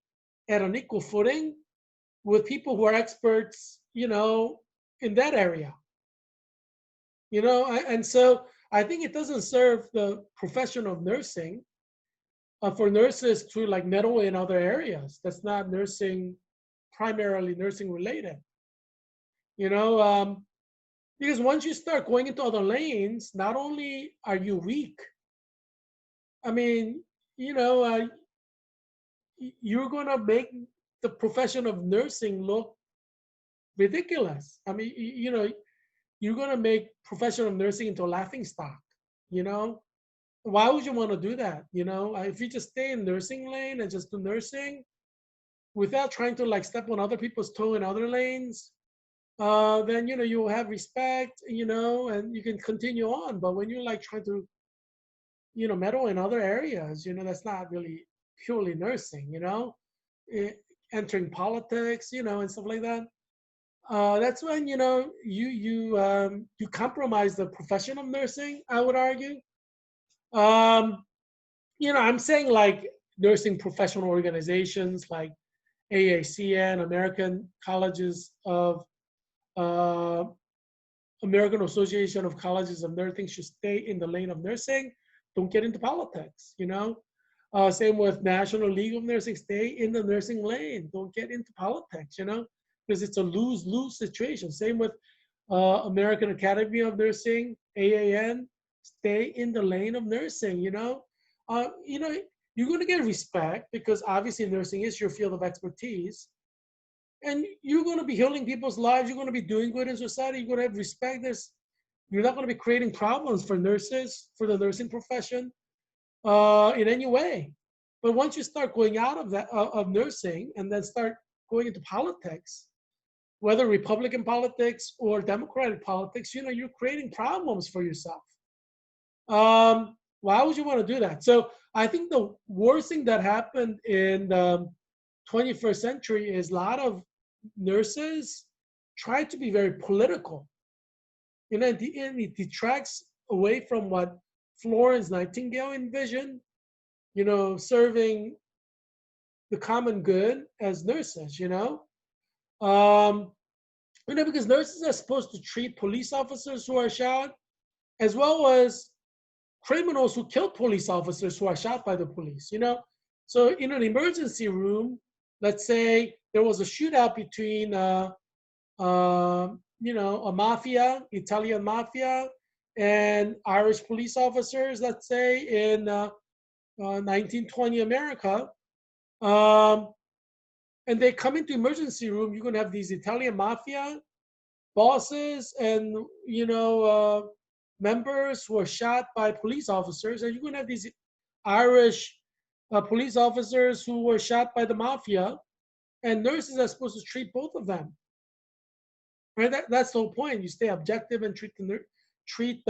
at an equal footing with people who are experts, in that area. And so I think it doesn't serve the profession of nursing for nurses to like meddle in other areas. That's not primarily nursing related. You know, because once you start going into other lanes, not only are you weak, I mean, you know, uh, you're going to make the profession of nursing look ridiculous. I mean, you're going to make professional nursing into a laughing stock. You know, why would you want to do that? If you just stay in nursing lane and just do nursing without trying to like step on other people's toe in other lanes, then you'll have respect, and you can continue on. But when you're like trying to meddle in other areas, that's not really purely nursing. Eh, Entering politics, and stuff like that. That's when you compromise the profession of nursing, I would argue. Um, I'm saying like nursing professional organizations like AACN, uh, American Association of Colleges of Nursing should stay in the lane of nursing. Don't get into politics. Same with National League of Nursing, stay in the nursing lane. Don't get into politics. Because it's a lose-lose situation. Same with American Academy of Nursing, AAN, stay in the lane of nursing. You're going to get respect because obviously nursing is your field of expertise, and you're going to be healing people's lives. You're going to be doing good in society. You're going to have respect. You're not going to be creating problems for nurses, for the nursing profession, in any way. But once you start going out of that of nursing and then start going into politics, whether Republican politics or Democratic politics, you're creating problems for yourself. Why would you want to do that? So I think the worst thing that happened in the 21st century is a lot of nurses try to be very political. And it detracts away from what Florence Nightingale envisioned, serving the common good as nurses, Um, because nurses are supposed to treat police officers who are shot, as well as criminals who killed police officers who are shot by the police. So in an emergency room, let's say there was a shootout between, a mafia, Italian mafia, and Irish police officers. Let's say in 1920 America. And they come into emergency room, you're going to have these Italian mafia bosses and members who are shot by police officers, and you're going to have these Irish police officers who were shot by the mafia, and nurses are supposed to treat both of them. Right? That's the whole point. You stay objective and treat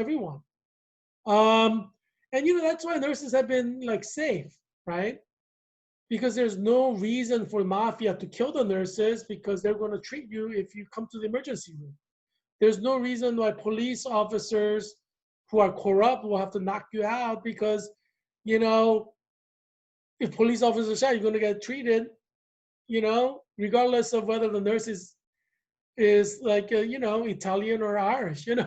everyone. And that's why nurses have been like safe, right? Because there's no reason for mafia to kill the nurses because they're going to treat you if you come to the emergency room. There's no reason why police officers who are corrupt will have to knock you out because, if police officers shot, you're going to get treated, regardless of whether the nurse is like, Italian or Irish, and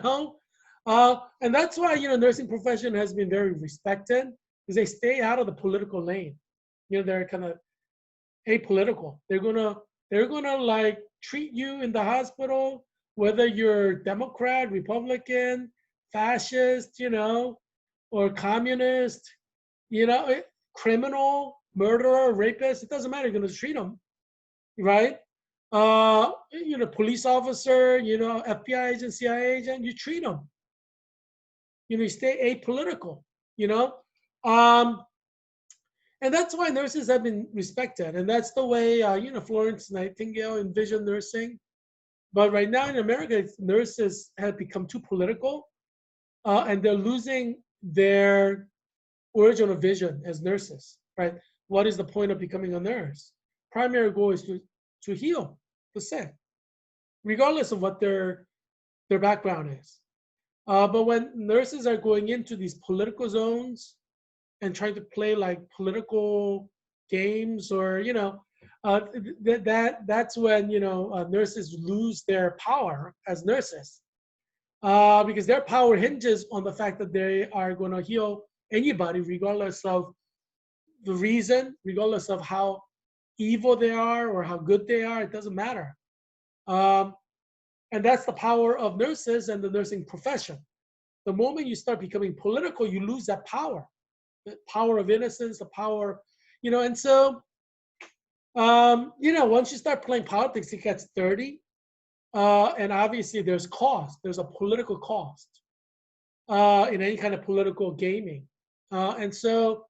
that's why, nursing profession has been very respected because they stay out of the political lane. They're kind of apolitical. They're gonna like treat you in the hospital, whether you're Democrat, Republican, fascist, or communist, criminal, murderer, rapist. It doesn't matter. You're gonna treat them, right? Police officer, FBI agent, CIA agent. You treat them. You stay apolitical. And that's why nurses have been respected. And that's the way, Florence Nightingale envisioned nursing. But right now in America, nurses have become too political, and they're losing their original vision as nurses, right? What is the point of becoming a nurse? Primary goal is to heal the sick, regardless of what their background is. But when nurses are going into these political zones, and trying to play like political games, or that's when nurses lose their power as nurses, because their power hinges on the fact that they are going to heal anybody regardless of the reason, regardless of how evil they are or how good they are. It doesn't matter. um, and that's the power of nurses and the nursing profession. The moment you start becoming political, you lose that power, the power of innocence, the power, and so, once you start playing politics, it gets dirty. And obviously there's cost, there's a political cost in any kind of political gaming. And so,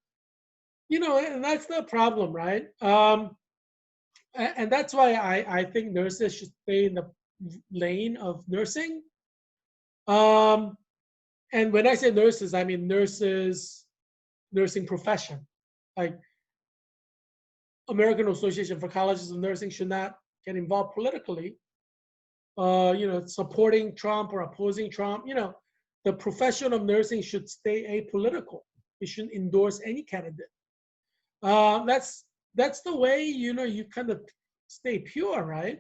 and that's the problem, right? And that's why I think nurses should stay in the lane of nursing. Um, and when I say nurses, I mean nurses, nursing profession. Like American Association for Colleges of Nursing should not get involved politically, supporting Trump or opposing Trump. The profession of nursing should stay apolitical. It shouldn't endorse any candidate. That's the way you kind of stay pure, right?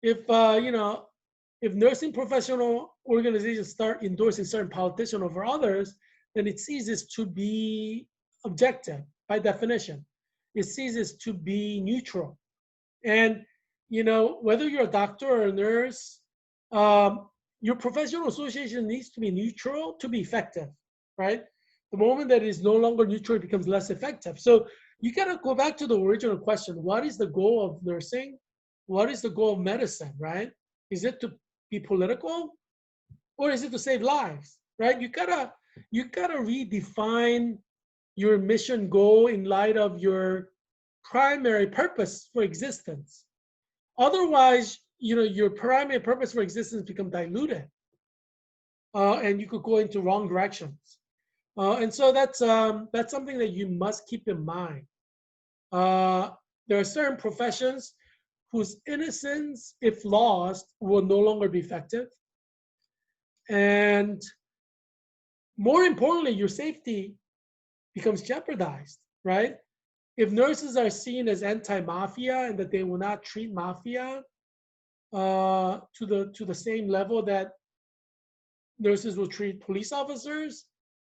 If nursing professional organizations start endorsing certain politicians over others, then it ceases to be objective by definition. It ceases to be neutral. And whether you're a doctor or a nurse, your professional association needs to be neutral to be effective, right? The moment that it is no longer neutral, it becomes less effective. So you gotta go back to the original question: what is the goal of nursing? What is the goal of medicine, right? Is it to be political, or is it to save lives, right? You gotta redefine your mission goal in light of your primary purpose for existence. Otherwise, your primary purpose for existence become diluted, and you could go into wrong directions. And so that's something that you must keep in mind. There are certain professions whose innocence, if lost, will no longer be effective. And more importantly, your safety becomes jeopardized, right? If nurses are seen as anti-mafia and that they will not treat mafia to the same level that nurses will treat police officers,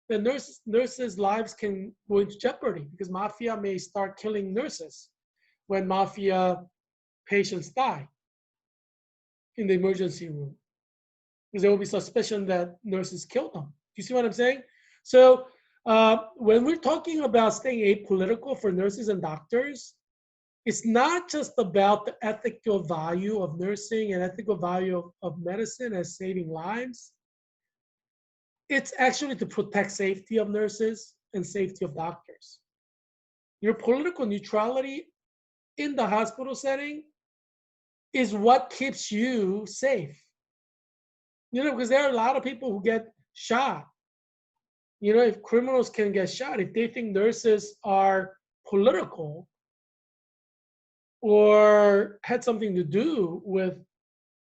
then nurses' lives can go into jeopardy, because mafia may start killing nurses when mafia patients die in the emergency room, because there will be suspicion that nurses killed them. Do you see what I'm saying? So when we're talking about staying apolitical for nurses and doctors, it's not just about the ethical value of nursing and ethical value of medicine as saving lives. It's actually to protect safety of nurses and safety of doctors. Your political neutrality in the hospital setting is what keeps you safe. Because there are a lot of people who get shot. If criminals can get shot, if they think nurses are political or had something to do with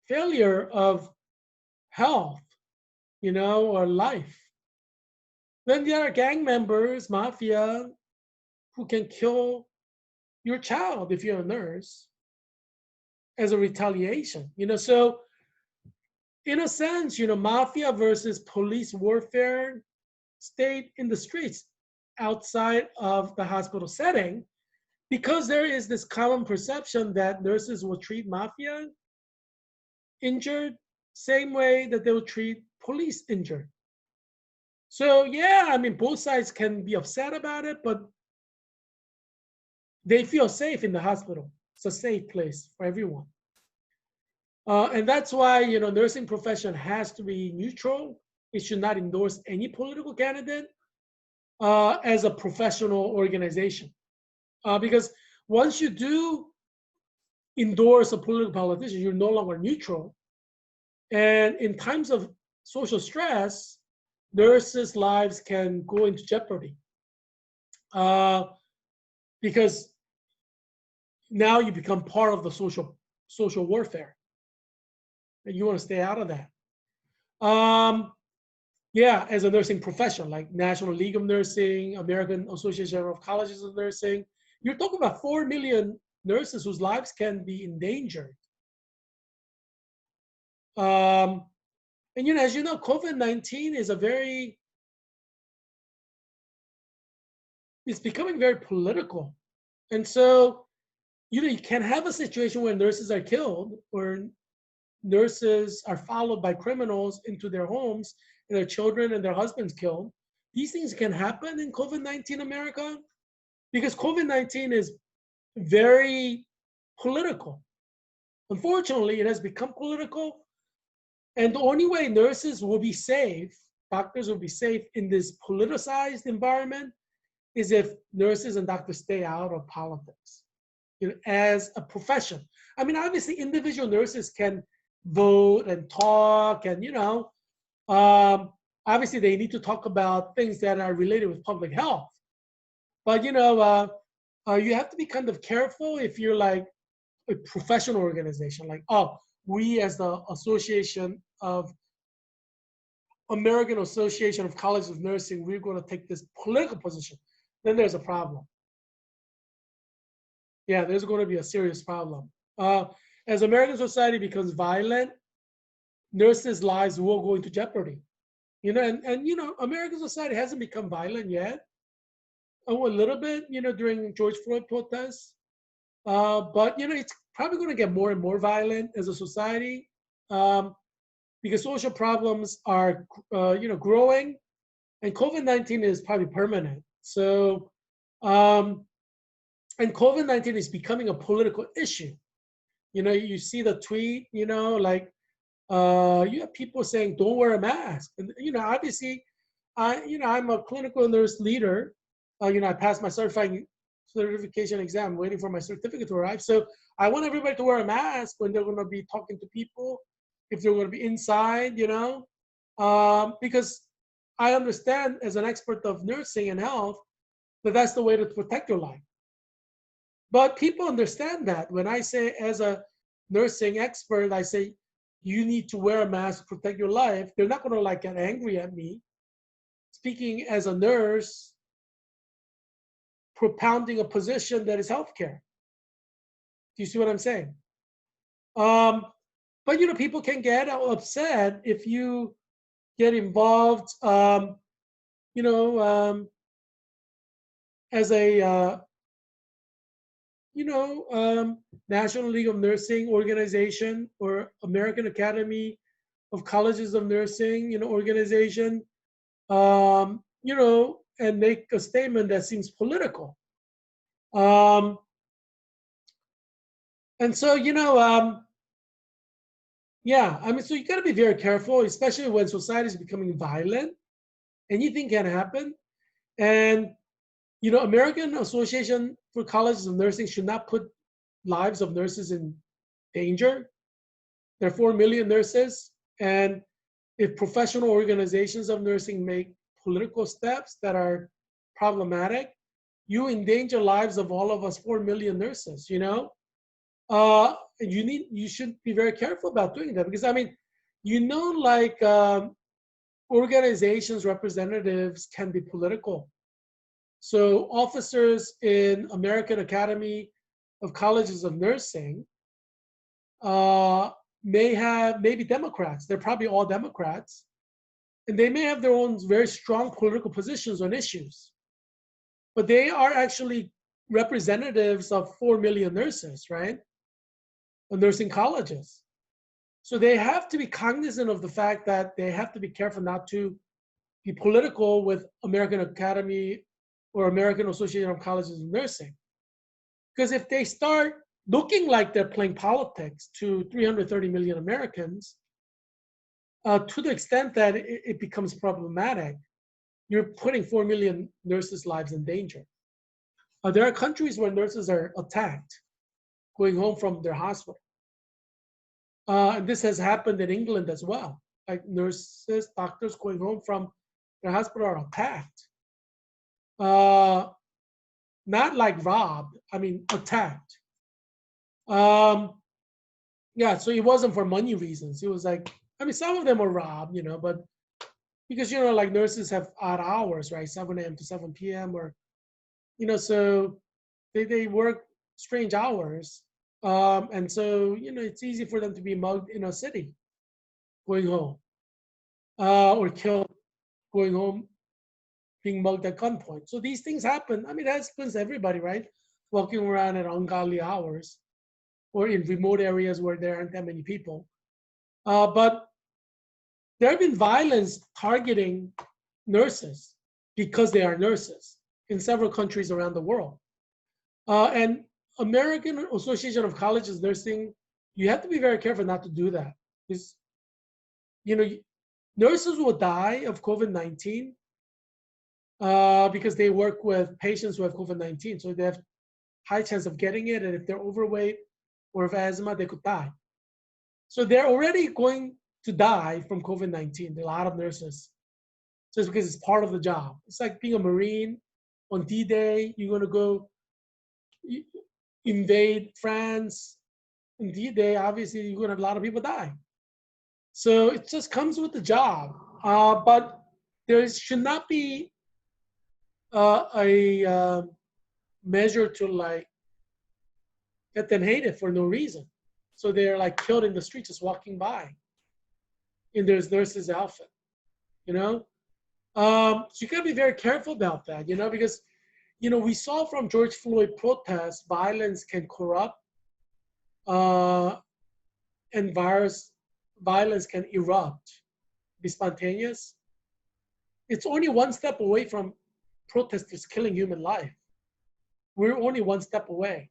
failure of health, or life, then there are gang members, mafia, who can kill your child if you're a nurse as a retaliation. So in a sense, mafia versus police warfare stayed in the streets outside of the hospital setting, because there is this common perception that nurses will treat mafia injured same way that they will treat police injured. So yeah, I mean, both sides can be upset about it, but they feel safe in the hospital. It's a safe place for everyone. And that's why, nursing profession has to be neutral. It should not endorse any political candidate as a professional organization. Because once you do endorse a political politician, you're no longer neutral. And in times of social stress, nurses' lives can go into jeopardy. Because now you become part of the social warfare. And you want to stay out of that. Yeah, as a nursing profession, like National League of Nursing, American Association of Colleges of Nursing. You're talking about 4 million nurses whose lives can be endangered. Um, and as you know, COVID-19 is it's becoming very political. And so, you can have a situation where nurses are killed or nurses are followed by criminals into their homes and their children and their husbands killed. These things can happen in COVID-19 America because COVID-19 is very political. Unfortunately, it has become political. And the only way nurses will be safe, doctors will be safe in this politicized environment is if nurses and doctors stay out of politics, as a profession. I mean, obviously, individual nurses can vote and talk, and obviously they need to talk about things that are related with public health. But you have to be kind of careful if you're like a professional organization, like, oh, we as the American Association of Colleges of Nursing, we're going to take this political position. Then there's a problem. Yeah, there's going to be a serious problem. As American society becomes violent, nurses' lives will go into jeopardy. And American society hasn't become violent yet. Oh, a little bit, during George Floyd protests. But it's probably going to get more and more violent as a society, because social problems are, growing, and COVID-19 is probably permanent. So, and COVID-19 is becoming a political issue. You see the tweet, like you have people saying, "Don't wear a mask," and obviously, I'm a clinical nurse leader. I passed my certification exam, waiting for my certificate to arrive. So I want everybody to wear a mask when they're going to be talking to people, if they're going to be inside, because I understand as an expert of nursing and health that that's the way to protect your life. But people understand that when I say, as a nursing expert, I say you need to wear a mask to protect your life. They're not going to get angry at me. Speaking as a nurse, propounding a position that is healthcare. Do you see what I'm saying? But people can get upset if you get involved, as a National League of Nursing organization or American Academy of Colleges of Nursing, organization, and make a statement that seems political. And so, yeah, I mean, so you got to be very careful, especially when society is becoming violent. Anything can happen. And, American Association for Colleges of Nursing should not put lives of nurses in danger. There are 4 million nurses. And if professional organizations of nursing make political steps that are problematic, you endanger lives of all of us 4 million nurses, you should be very careful about doing that, because I mean, organizations, representatives can be political. So officers in American Academy of Colleges of Nursing may be Democrats. They're probably all Democrats, and they may have their own very strong political positions on issues, but they are actually representatives of 4 million nurses, right? Nursing colleges. So they have to be cognizant of the fact that they have to be careful not to be political with American Academy or American Association of Colleges of Nursing. Because if they start looking like they're playing politics to 330 million Americans, to the extent that it becomes problematic, you're putting 4 million nurses' lives in danger. There are countries where nurses are attacked going home from their hospital. And this has happened in England as well. Like nurses, doctors going home from their hospital are attacked. Not like robbed, I mean attacked. Yeah, so it wasn't for money reasons. It was like, I mean, some of them were robbed, but because, you know, like nurses have odd hours, right? 7 a.m. to 7 p.m. or, you know, so they work strange hours. And so, you know, it's easy for them to be mugged in a city going home, or killed going home, being mugged at gunpoint. So these things happen. I mean, that happens to everybody, right? Walking around at ungodly hours or in remote areas where there aren't that many people. But there have been violence targeting nurses because they are nurses in several countries around the world. And American Association of Colleges Nursing, you have to be very careful not to do that. Because, you know, nurses will die of COVID-19 because they work with patients who have COVID-19. So they have high chance of getting it. And if they're overweight or have asthma, they could die. So they're already going to die from COVID-19, a lot of nurses, just because it's part of the job. It's like being a Marine on D-Day. You're going to go invade France. On D-Day, obviously, you're going to have a lot of people die. So it just comes with the job. But there should not be a measure to like get them hated for no reason. So they're like killed in the street just walking by in their nurse's outfit, you know? So you gotta be very careful about that, you know, because, you know, we saw from George Floyd protests, violence can corrupt, and violence can erupt, be spontaneous. It's only one step away from protesters killing human life. We're only one step away.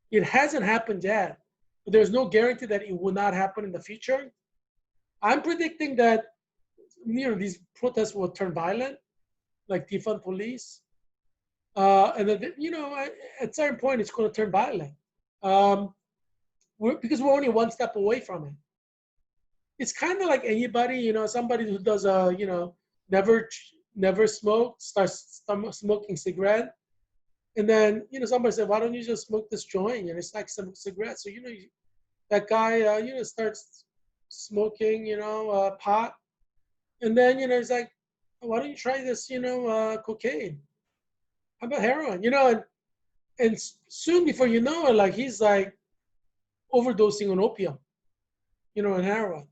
It hasn't happened yet, but there's no guarantee that it will not happen in the future. I'm predicting that, you know, these protests will turn violent, like defund police, and then, you know, at a certain point, it's going to turn violent, because we're only one step away from it. It's kind of like anybody, you know, somebody who does you know, never smoke, starts smoking cigarette, and then, you know, somebody said, why don't you just smoke this joint? And it's like some cigarette. So, you know, that guy, you know, starts smoking, you know, pot. And then, you know, he's like, why don't you try this, you know, cocaine? How about heroin? You know, and soon before you know it, like he's like overdosing on opium, you know, and heroin.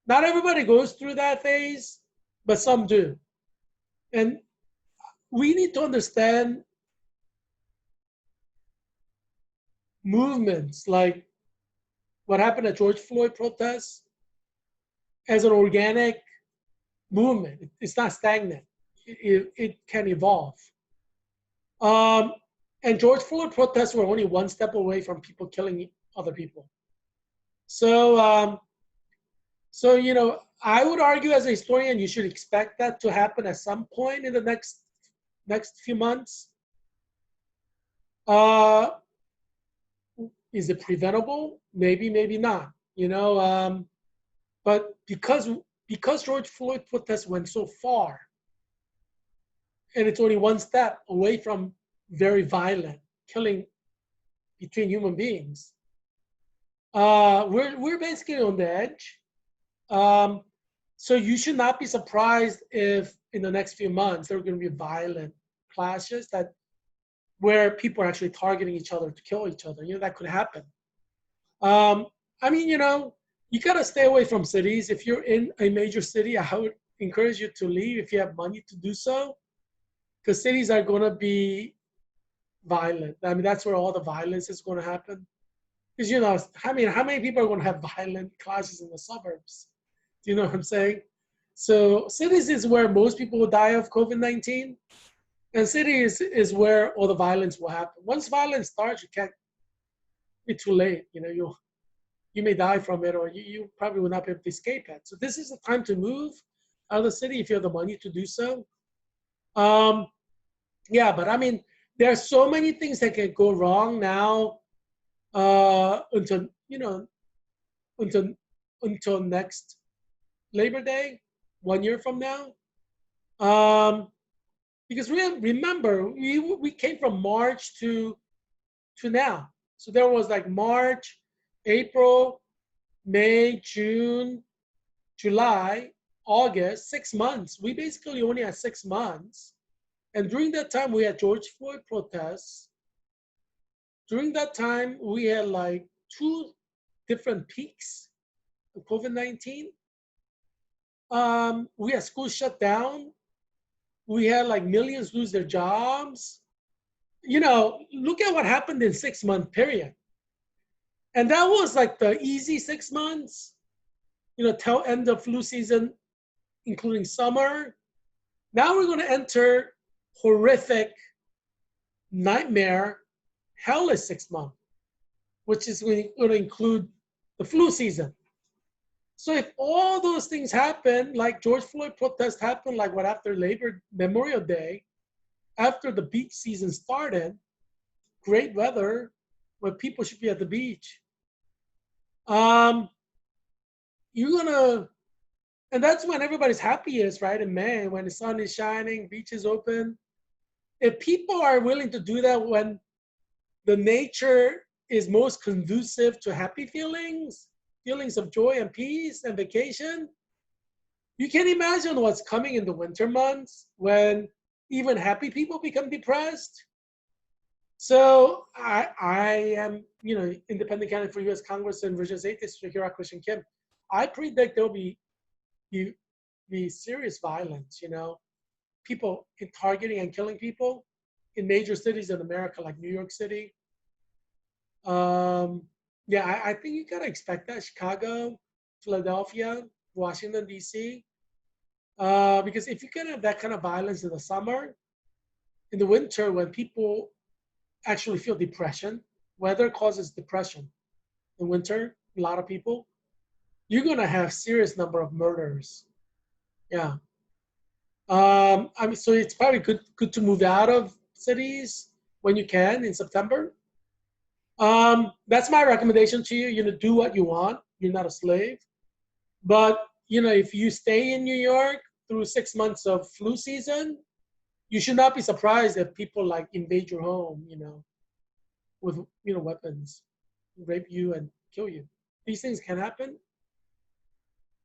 Not everybody goes through that phase, but some do. And we need to understand movements like what happened at George Floyd protests as an organic movement. It's not stagnant. It can evolve. And George Floyd protests were only one step away from people killing other people. So, so, you know, I would argue as a historian, you should expect that to happen at some point in the next few months. Is it preventable? Maybe, maybe not. You know, but because George Floyd protests went so far, and it's only one step away from very violent killing between human beings, we're basically on the edge. So you should not be surprised if in the next few months there are going to be violent clashes where people are actually targeting each other to kill each other. You know, that could happen. I mean, you know, you gotta stay away from cities. If you're in a major city, I would encourage you to leave if you have money to do so, because cities are gonna be violent. I mean, that's where all the violence is gonna happen. Because, you know, I mean, how many people are gonna have violent clashes in the suburbs? Do you know what I'm saying? So cities is where most people will die of COVID-19. And cities is where all the violence will happen. Once violence starts, you can't, it's too late. You know, you may die from it, or you probably will not be able to escape it. So this is the time to move out of the city if you have the money to do so. Yeah, but I mean, there are so many things that can go wrong now until, you know, until next Labor Day, 1 year from now. Because remember, we came from March to now. So there was like March, April, May, June, July, August, 6 months. We basically only had 6 months. And during that time, we had George Floyd protests. During that time, we had like 2 different peaks of COVID-19. We had schools shut down. We had like millions lose their jobs. Look at what happened in 6 month period. And that was like the easy 6 months, till end of flu season, including summer. Now we're going to enter horrific nightmare hellish 6 months, which is going to include the flu season. So if all those things happen, like George Floyd protest happened, like what after Memorial Day, after the beach season started, great weather, where people should be at the beach. You're gonna, and that's when everybody's happiest, right? In May, when the sun is shining, beach is open. If people are willing to do that when the nature is most conducive to happy feelings of joy and peace and vacation, you can imagine what's coming in the winter months when even happy people become depressed. So I am, independent candidate for U.S. Congress in Virginia's 8th District, Heerak Christian Kim. I predict there'll be serious violence, people targeting and killing people in major cities in America, like New York City. I think you gotta expect that. Chicago, Philadelphia, Washington, D.C. Because if you can have that kind of violence in the summer, in the winter, when people actually feel depression, weather causes depression. In winter, a lot of people, you're gonna have serious number of murders. Yeah. So it's probably good to move out of cities when you can in September. That's my recommendation to you. Do what you want. You're not a slave. But if you stay in New York through 6 months of flu season, you should not be surprised if people like invade your home, with weapons, rape you and kill you. These things can happen.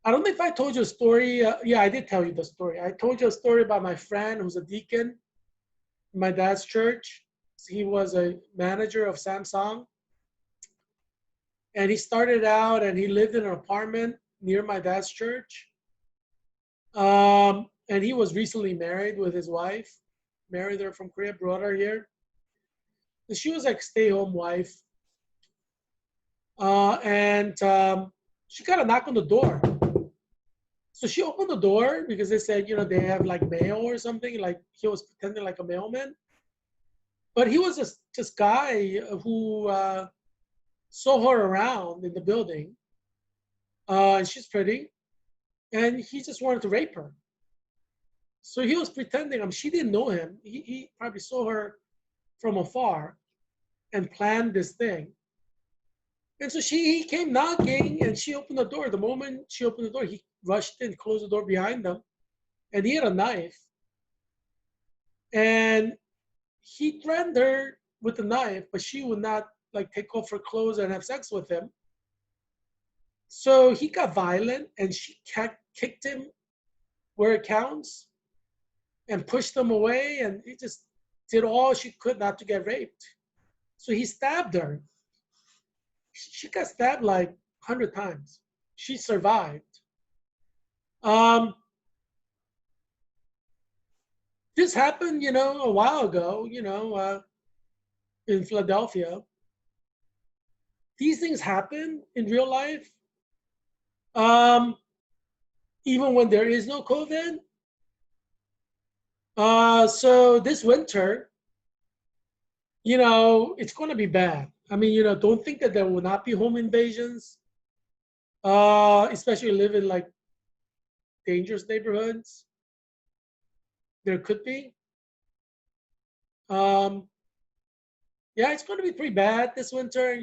I don't know if I told you a story. Yeah, I did tell you the story. I told you a story about my friend who's a deacon in my dad's church. He was a manager of Samsung. And he started out and he lived in an apartment near my dad's church. And he was recently married with his wife. Married her from Korea, brought her here. And she was like stay-home wife. And she got a knock on the door. So she opened the door because they said, they have like mail or something. Like he was pretending like a mailman. But he was this guy who saw her around in the building. And she's pretty. And he just wanted to rape her. So he was pretending. She didn't know him. He probably saw her from afar and planned this thing. And so he came knocking and she opened the door. The moment she opened the door, he rushed in, closed the door behind them. And he had a knife. And he threatened her with the knife, but she would not take off her clothes and have sex with him. So he got violent and she kicked him where it counts and pushed him away, and he just did all she could not to get raped. So he stabbed her. She got stabbed like 100 times. She survived. This happened, a while ago, in Philadelphia. These things happen in real life. Even when there is no COVID. So this winter, it's going to be bad. Don't think that there will not be home invasions, especially live in dangerous neighborhoods. There could be. It's going to be pretty bad this winter,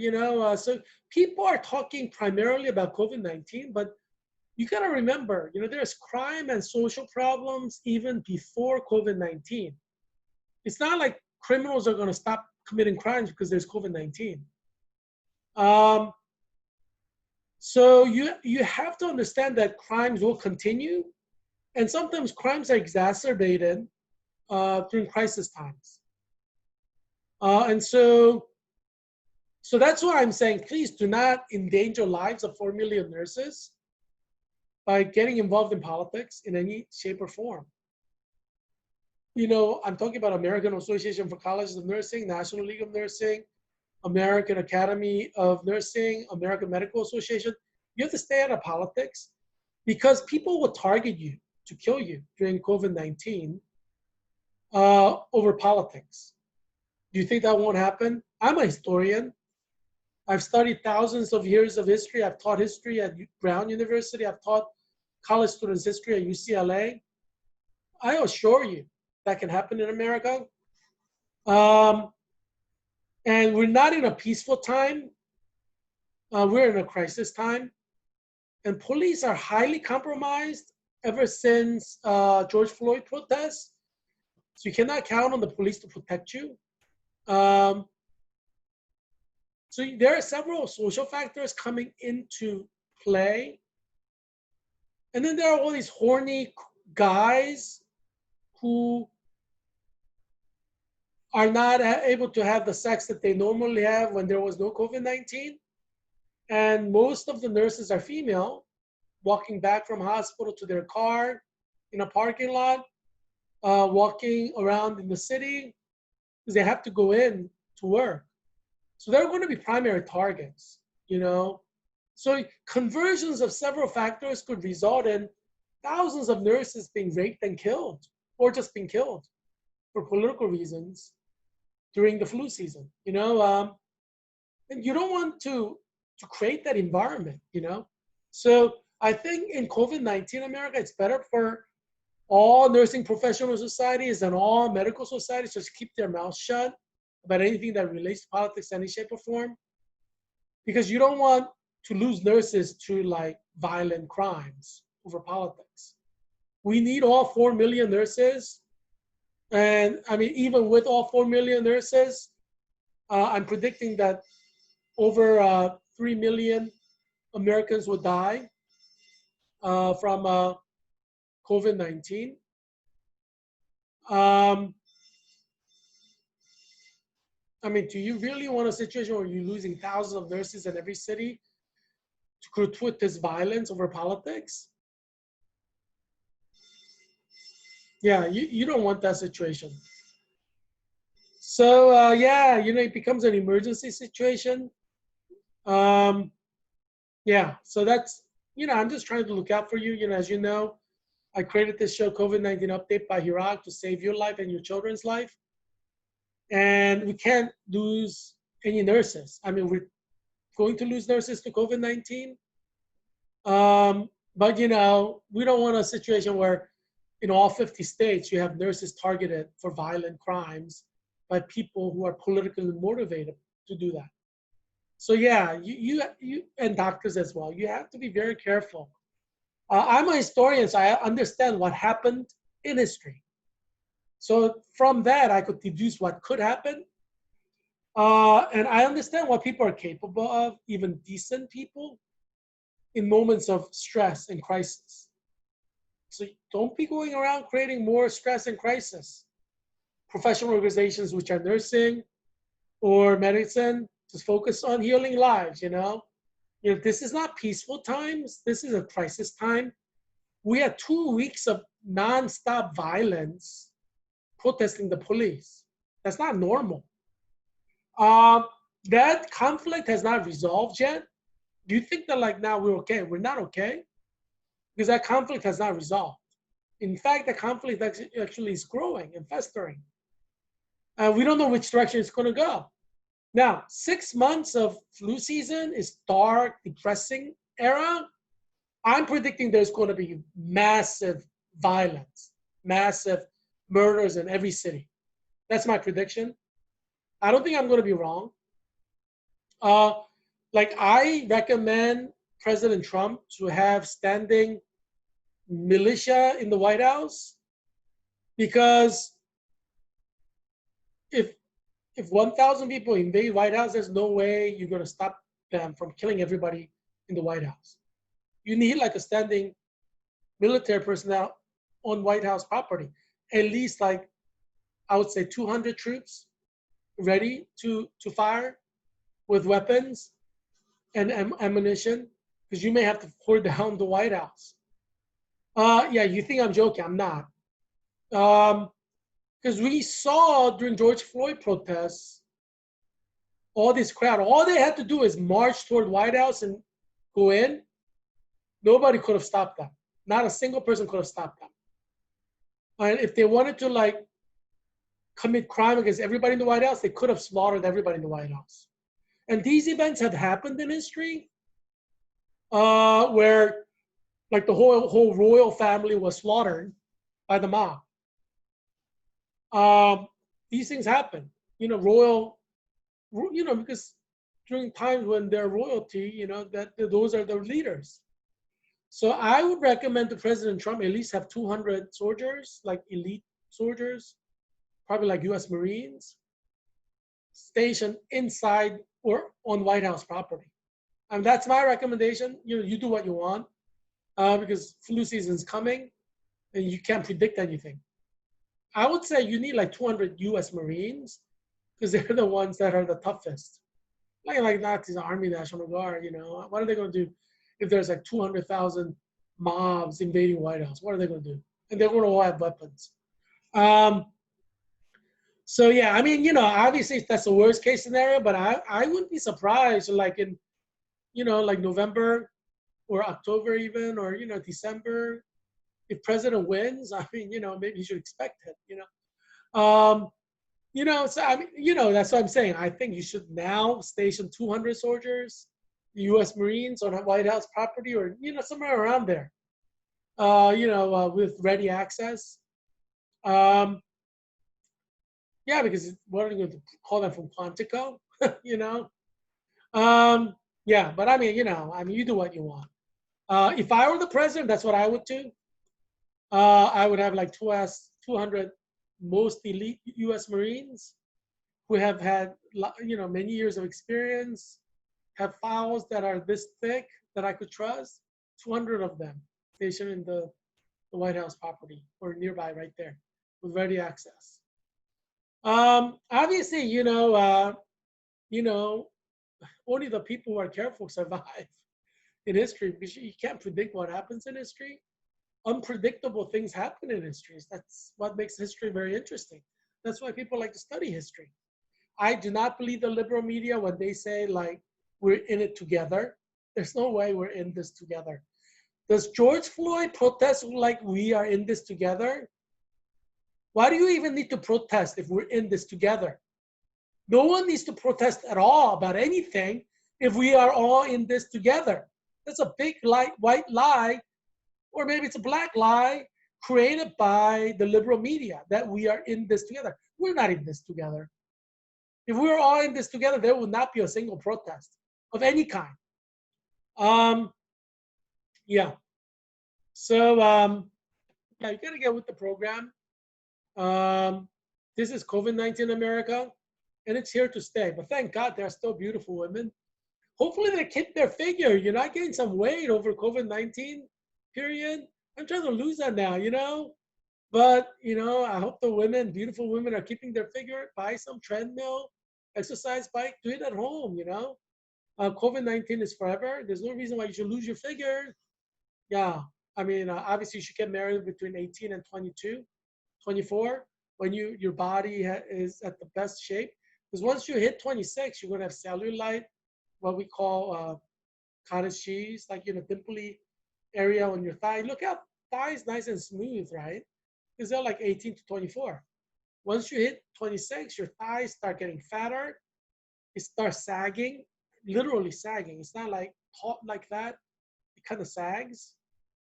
so people are talking primarily about COVID-19, but you got to remember, there's crime and social problems even before COVID-19. It's not like criminals are going to stop committing crimes because there's COVID-19. So you have to understand that crimes will continue And sometimes crimes are exacerbated during crisis times. And so that's why I'm saying, please do not endanger lives of 4 million nurses by getting involved in politics in any shape or form. I'm talking about American Association for Colleges of Nursing, National League of Nursing, American Academy of Nursing, American Medical Association. You have to stay out of politics because people will target you to kill you during COVID-19 over politics. Do you think that won't happen? I'm a historian. I've studied thousands of years of history. I've taught history at Brown University. I've taught college students history at UCLA. I assure you that can happen in America. And we're not in a peaceful time. We're in a crisis time. And police are highly compromised ever since George Floyd protests. So you cannot count on the police to protect you. So there are several social factors coming into play. And then there are all these horny guys who are not able to have the sex that they normally have when there was no COVID-19. And most of the nurses are female, walking back from hospital to their car in a parking lot, walking around in the city, because they have to go in to work. So they're going to be primary targets, So conversions of several factors could result in thousands of nurses being raped and killed, or just being killed for political reasons during the flu season, and you don't want to create that environment, So I think in COVID-19 America, it's better for all nursing professional societies and all medical societies just keep their mouths shut about anything that relates to politics in any shape or form, because you don't want to lose nurses to like violent crimes over politics. We need all 4 million nurses. And I mean, even with all 4 million nurses, I'm predicting that over 3 million Americans would die from COVID-19. I mean, do you really want a situation where you're losing thousands of nurses in every city to gratuitous violence over politics? Yeah, you don't want that situation. So yeah, it becomes an emergency situation. Yeah, so that's, I'm just trying to look out for you. As you know, I created this show, COVID-19 Update by Heerak, to save your life and your children's life. And we can't lose any nurses. I mean, we're going to lose nurses to COVID-19. But, we don't want a situation where in all 50 states, you have nurses targeted for violent crimes by people who are politically motivated to do that. So yeah, you and doctors as well, you have to be very careful. I'm a historian, so I understand what happened in history. So from that, I could deduce what could happen. And I understand what people are capable of, even decent people, in moments of stress and crisis. So don't be going around creating more stress and crisis. Professional organizations which are nursing or medicine, just focus on healing lives, This is not peaceful times. This is a crisis time. We had 2 weeks of nonstop violence protesting the police. That's not normal. That conflict has not resolved yet. Do you think that like now we're okay? We're not okay because that conflict has not resolved. In fact, the conflict actually is growing and festering. We don't know which direction it's going to go. Now, 6 months of flu season is dark, depressing era. I'm predicting there's going to be massive violence, massive murders in every city. That's my prediction. I don't think I'm going to be wrong. I recommend President Trump to have standing militia in the White House, because if 1,000 people invade White House, there's no way you're going to stop them from killing everybody in the White House. You need like a standing military personnel on White House property. At least like, I would say 200 troops ready to fire with weapons and ammunition, because you may have to pour down the White House. Yeah, you think I'm joking? I'm not. Because we saw during George Floyd protests, all this crowd, all they had to do is march toward White House and go in. Nobody could have stopped them. Not a single person could have stopped them. And if they wanted to like commit crime against everybody in the White House, they could have slaughtered everybody in the White House. And these events have happened in history, where like the whole royal family was slaughtered by the mob. These things happen, because during times when they're royalty, that those are their leaders. So I would recommend to President Trump at least have 200 soldiers, like elite soldiers, probably like U.S. Marines, stationed inside or on White House property. And that's my recommendation. You do what you want, because flu season's coming, and you can't predict anything. I would say you need like 200 U.S. Marines, because they're the ones that are the toughest. Like not these Army National Guard. What are they going to do if there's like 200,000 mobs invading White House? What are they going to do? And they're going to all have weapons. So yeah, I mean, obviously that's the worst case scenario, but I wouldn't be surprised like in, like November or October even, or, December, if president wins, I mean, maybe you should expect it, so I mean, that's what I'm saying. I think you should now station 200 soldiers, U.S. Marines on White House property, or, somewhere around there, with ready access. Yeah, because what are you going to call them from Quantico? Yeah, but I mean, you do what you want. If I were the president, that's what I would do. I would have like 200 most elite U.S. Marines who have had, many years of experience, have files that are this thick that I could trust. 200 of them stationed in the White House property or nearby, right there, with ready access. Obviously, only the people who are careful survive in history, because you can't predict what happens in history. Unpredictable things happen in history. That's what makes history very interesting. That's why people like to study history. I do not believe the liberal media when they say like we're in it together. There's no way we're in this together. Does George Floyd protest like we are in this together? Why do you even need to protest if we're in this together? No one needs to protest at all about anything if we are all in this together. That's a big white lie, or maybe it's a black lie created by the liberal media that we are in this together. We're not in this together. If we were all in this together, there would not be a single protest of any kind. Yeah. So yeah, you gotta get with the program. This is COVID-19 America, and it's here to stay. But thank God there are still beautiful women. Hopefully they keep their figure. You're not getting some weight over COVID-19 period. I'm trying to lose that now, But, I hope the women, beautiful women, are keeping their figure. Buy some treadmill, exercise bike, do it at home, COVID-19 is forever. There's no reason why you should lose your figure. Yeah. I mean, obviously you should get married between 18 and 22, 24, when your body is at the best shape. Because once you hit 26, you're going to have cellulite, what we call cottage cheese, like, dimply area on your thigh. Look how thigh is nice and smooth, right? Because they're like 18 to 24. Once you hit 26, your thighs start getting fatter. It starts sagging, literally sagging. It's not like taut like that. It kind of sags.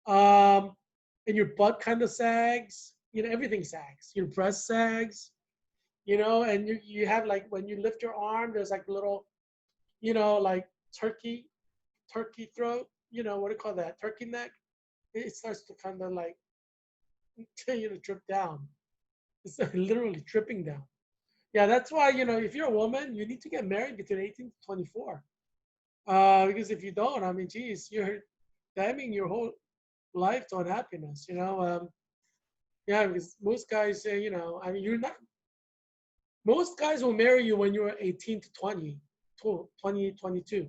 And your butt kind of sags. Everything sags. Your breast sags. And you have like, when you lift your arm, there's like a little, like turkey throat. What do you call that? Turkey neck. It starts to kind of like, drip down. It's literally dripping down. Yeah, that's why, if you're a woman, you need to get married between 18 to 24. Because if you don't, I mean, geez, you're damning your whole life to unhappiness, Yeah, because most guys say, I mean, you're not, most guys will marry you when you're 18 to 20, 20, 22.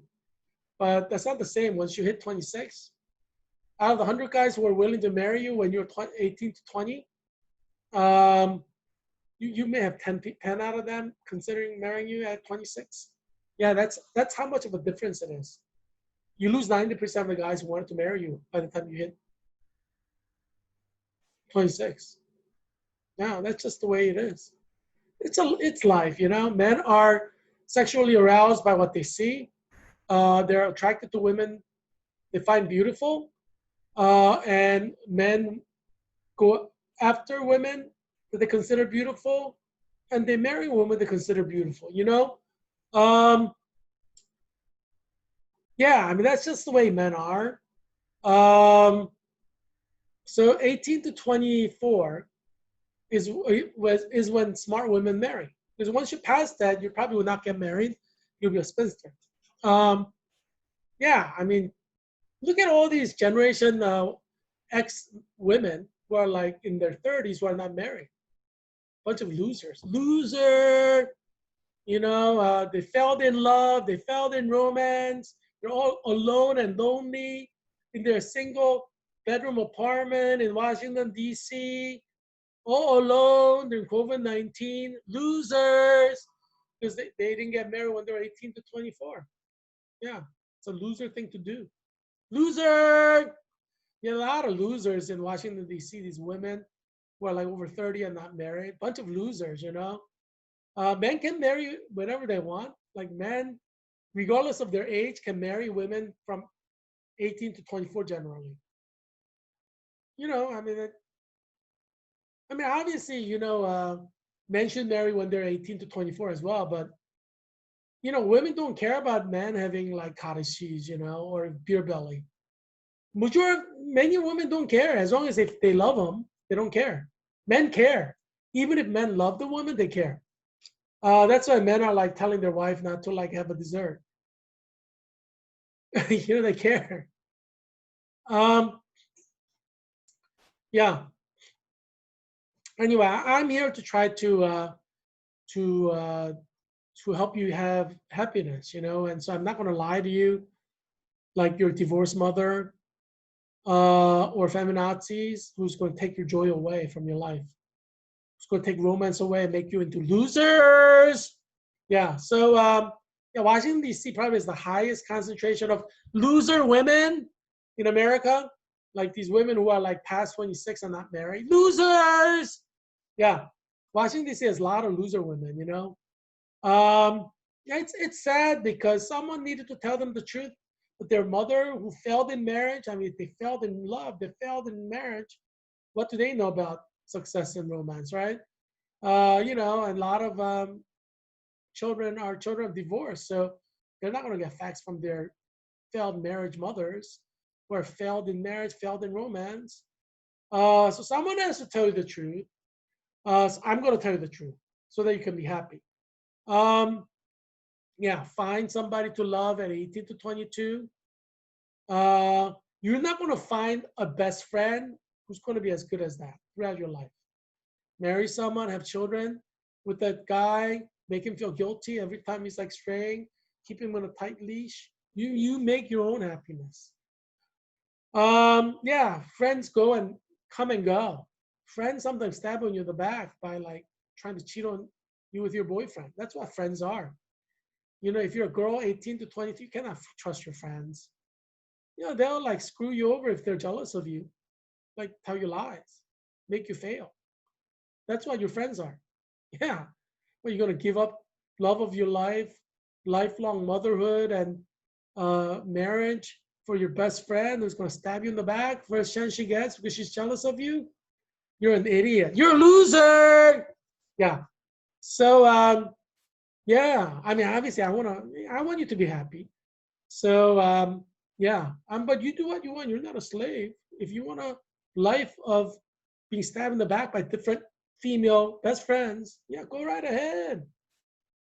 But that's not the same once you hit 26. Out of the 100 guys who are willing to marry you when you're 18 to 20, um, you may have 10 out of them considering marrying you at 26. Yeah, that's how much of a difference it is. You lose 90% of the guys who wanted to marry you by the time you hit 26. Yeah, that's just the way it is. It's life, Men are sexually aroused by what they see. They're attracted to women they find beautiful, and men go after women that they consider beautiful, and they marry women they consider beautiful. Um, yeah, I mean that's just the way men are. Um, so 18 to 24 is when smart women marry. Because once you pass that, you probably will not get married. You'll be a spinster. Um, yeah, I mean, look at all these generation X women who are like in their 30s who are not married. Bunch of losers. Loser. They failed in love. They failed in romance. They're all alone and lonely in their single bedroom apartment in Washington, D.C. All alone during COVID-19. Losers. Because they didn't get married when they were 18 to 24. Yeah, it's a loser thing to do. Loser! Yeah, a lot of losers in Washington, D.C., these women who are like over 30 and not married. Bunch of losers. Men can marry whenever they want. Like men, regardless of their age, can marry women from 18 to 24 generally. I mean, obviously, men should marry when they're 18 to 24 as well. But women don't care about men having like cottage cheese, or beer belly. Many women don't care as long as if they love them, they don't care. Men care. Even if men love the woman, they care. That's why men are like telling their wife not to like have a dessert. They care. Um, yeah. Anyway, I'm here to try to uh, to help you have happiness, And so I'm not going to lie to you like your divorced mother or feminazis who's going to take your joy away from your life. It's going to take romance away and make you into losers. Yeah. So, yeah, Washington, D.C. probably is the highest concentration of loser women in America. Like these women who are like past 26 and not married. Losers. Yeah. Washington, D.C. has a lot of loser women. Yeah, it's sad because someone needed to tell them the truth. But their mother who failed in marriage, I mean, they failed in love, they failed in marriage. What do they know about success in romance, right? And a lot of children are children of divorce, so they're not going to get facts from their failed marriage mothers who are failed in marriage, failed in romance. So someone has to tell you the truth. So I'm going to tell you the truth so that you can be happy. Yeah, find somebody to love at 18 to 22. You're not going to find a best friend who's going to be as good as that throughout your life. Marry someone, have children with that guy, make him feel guilty every time he's like straying, keep him on a tight leash. You make your own happiness. Yeah, friends go and come and go. Friends sometimes stab on you in the back by like trying to cheat on you with your boyfriend. That's what friends are. If you're a girl 18 to 22, you cannot trust your friends. They'll like screw you over if they're jealous of you, like tell you lies, make you fail. That's what your friends are. Yeah. Well, you're going to give up love of your life, lifelong motherhood, and marriage for your best friend who's going to stab you in the back first chance she gets because she's jealous of you? You're an idiot. You're a loser. Yeah. So, yeah. I mean, obviously, I want you to be happy. So, yeah. But you do what you want. You're not a slave. If you want a life of being stabbed in the back by different female best friends, yeah, go right ahead.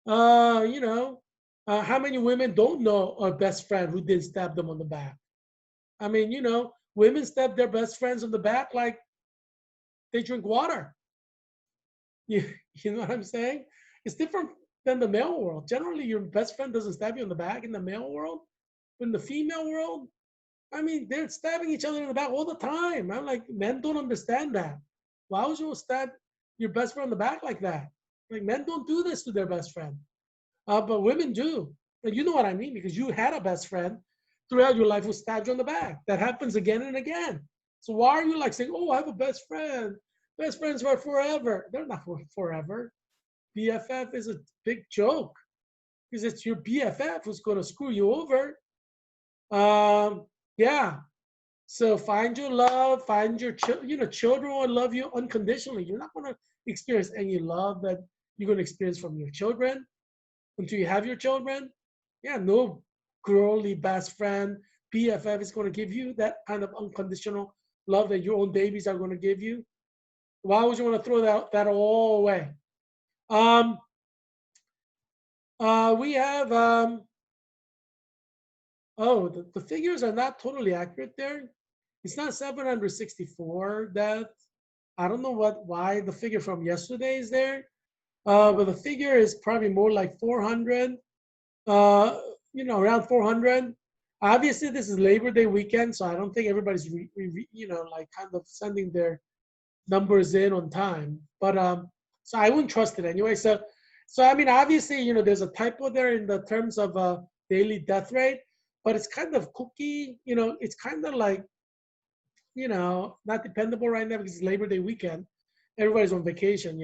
Uh, you know, how many women don't know a best friend who did stab them on the back? I mean, women stab their best friends on the back like they drink water. You, you know what I'm saying? It's different than the male world. Generally, your best friend doesn't stab you in the back in the male world. But in the female world, I mean, they're stabbing each other in the back all the time. I'm like, men don't understand that. Why would you stab your best friend in the back like that? Like, men don't do this to their best friend. But women do. And you know what I mean, because you had a best friend throughout your life who stabbed you in the back. That happens again and again. So why are you like saying, oh, I have a best friend. Best friends are forever. They're not forever. BFF is a big joke because it's your BFF who's going to screw you over. Yeah. So find your love, find your children will love you unconditionally. You're not going to experience any love that you're going to experience from your children until you have your children. Yeah, no girly best friend, BFF is going to give you that kind of unconditional love that your own babies are going to give you. Why would you want to throw that all away? We have, the figures are not totally accurate there. It's not 764 deaths. I don't know why the figure from yesterday is there. But the figure is probably more like 400, around 400. Obviously, this is Labor Day weekend, so I don't think everybody's, like kind of sending their numbers in on time. But so I wouldn't trust it anyway. So I mean, obviously, there's a typo there in the terms of daily death rate, but it's kind of cookie. It's kind of like, not dependable right now because it's Labor Day weekend. Everybody's on vacation.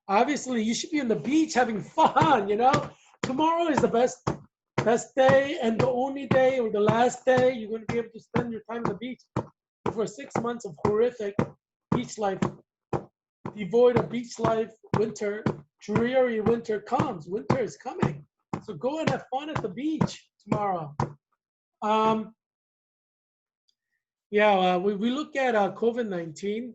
Obviously, you should be on the beach having fun. Tomorrow is the best day and the only day or the last day you're going to be able to spend your time on the beach. For 6 months of horrific beach life, devoid of beach life, winter, dreary winter comes. Winter is coming. So go and have fun at the beach tomorrow. We look at COVID-19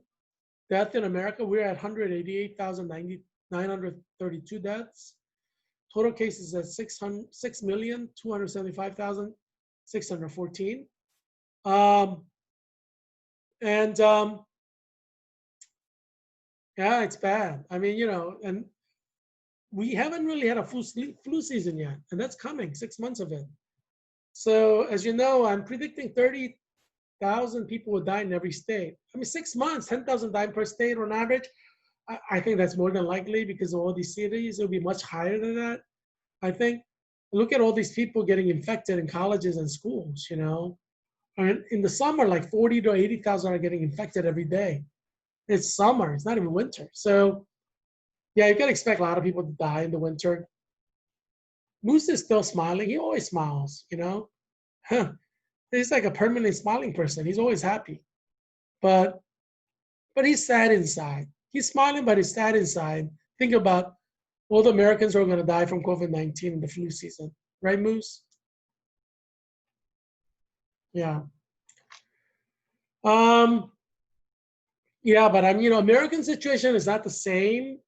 death in America. We're at 188,932 deaths. Total cases at 6,275,614. Yeah, it's bad. I mean, and we haven't really had a flu season yet, and that's coming, 6 months of it. So as you know, I'm predicting 30,000 people will die in every state. I mean, 6 months, 10,000 die per state on average. I think that's more than likely because of all these cities. It'll be much higher than that. I think, look at all these people getting infected in colleges and schools, And in the summer, like 40 to 80,000 are getting infected every day. It's summer, it's not even winter. So yeah, you can expect a lot of people to die in the winter. Moose is still smiling. He always smiles, He's like a permanently smiling person. He's always happy. But he's sad inside. He's smiling, but he's sad inside. Think about all the Americans who are going to die from COVID-19 in the flu season. Right, Moose? Yeah. Yeah, but American situation is not the same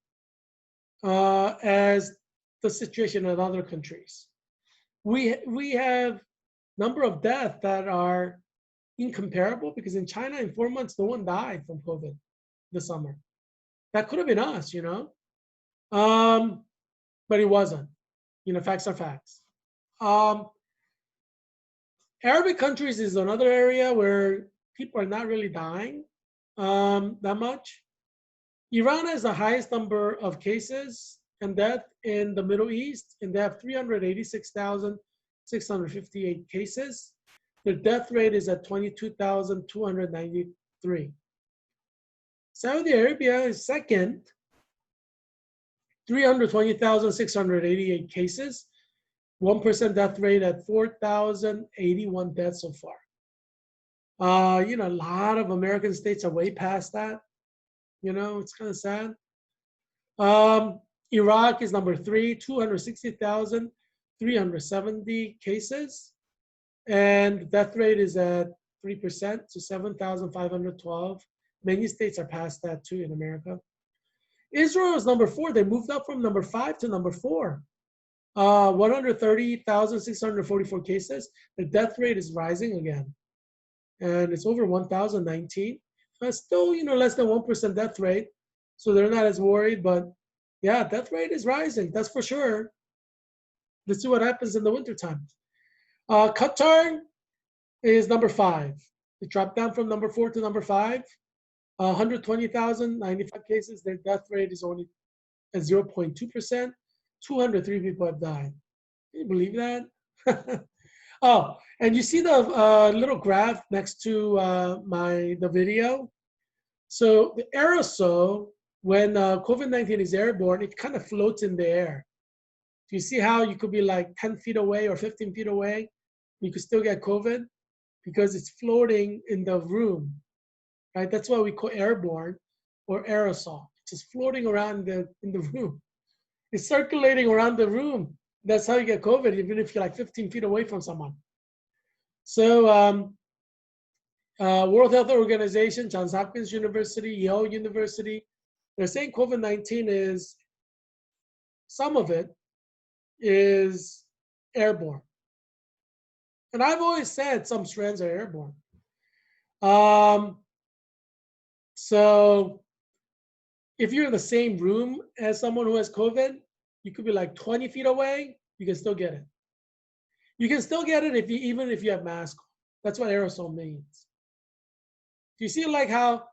as the situation in other countries. We have number of deaths that are incomparable because in China in 4 months no one died from COVID this summer. That could have been us, but it wasn't. Facts are facts. Arabic countries is another area where people are not really dying that much. Iran has the highest number of cases and death in the Middle East, and they have 386,658 cases. Their death rate is at 22,293. Saudi Arabia is second, 320,688 cases, 1% death rate at 4,081 deaths so far. A lot of American states are way past that. It's kind of sad. Iraq is number 3, 260,370 cases. And the death rate is at 3%, so 7,512. Many states are past that too in America. Israel is number 4. They moved up from number 5 to number 4. 130,644 cases. The death rate is rising again. And it's over 1,019. Still, less than 1% death rate. So they're not as worried, but yeah, death rate is rising. That's for sure. Let's see what happens in the wintertime. Qatar is number 5. It dropped down from number 4 to number 5. 120,000, 95 cases. Their death rate is only at 0.2%. 203 people have died. Can you believe that? Oh, and you see the little graph next to the video? So the aerosol, when COVID-19 is airborne, it kind of floats in the air. Do you see how you could be like 10 feet away or 15 feet away? You could still get COVID because it's floating in the room, right? That's why we call airborne or aerosol. It's just floating around in the room. It's circulating around the room. That's how you get COVID, even if you're like 15 feet away from someone. So World Health Organization, Johns Hopkins University, Yale University, they're saying COVID-19 is, some of it is airborne. And I've always said some strands are airborne. So if you're in the same room as someone who has COVID, you could be like 20 feet away, you can still get it. You can still get it even if you have mask on. That's what aerosol means. Do you see like how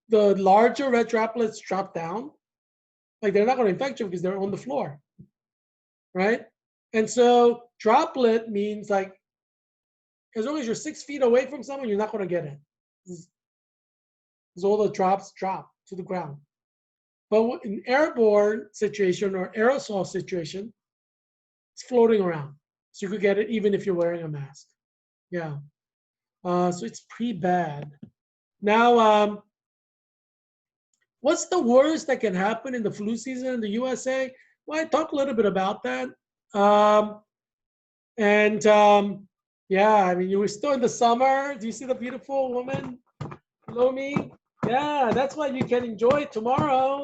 the larger red droplets drop down? Like they're not going to infect you because they're on the floor, right? And so droplet means like as long as you're 6 feet away from someone, you're not going to get it. Because all the drops drop to the ground. But in airborne situation or aerosol situation, it's floating around. So you could get it even if you're wearing a mask. Yeah. So it's pretty bad. Now, what's the worst that can happen in the flu season in the USA? Well, I talked a little bit about that. Yeah, I mean, you were still in the summer. Do you see the beautiful woman below me? Yeah, that's why you can enjoy tomorrow.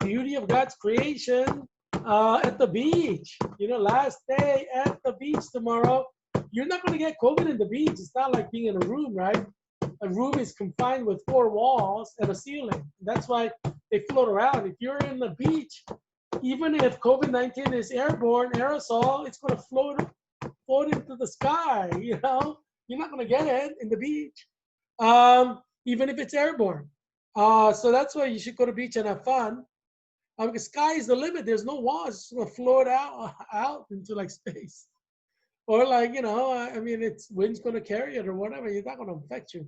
Beauty of God's creation at the beach. Last day at the beach tomorrow. You're not going to get COVID in the beach. It's not like being in a room, right? A room is confined with 4 walls and a ceiling. That's why they float around. If you're in the beach, even if COVID-19 is airborne, aerosol, it's going to float into the sky, You're not going to get it in the beach, even if it's airborne. So that's why you should go to the beach and have fun. Because sky is the limit. There's no walls. It's going to float out into like space. Or like, I mean, it's wind's going to carry it or whatever. It's not going to affect you.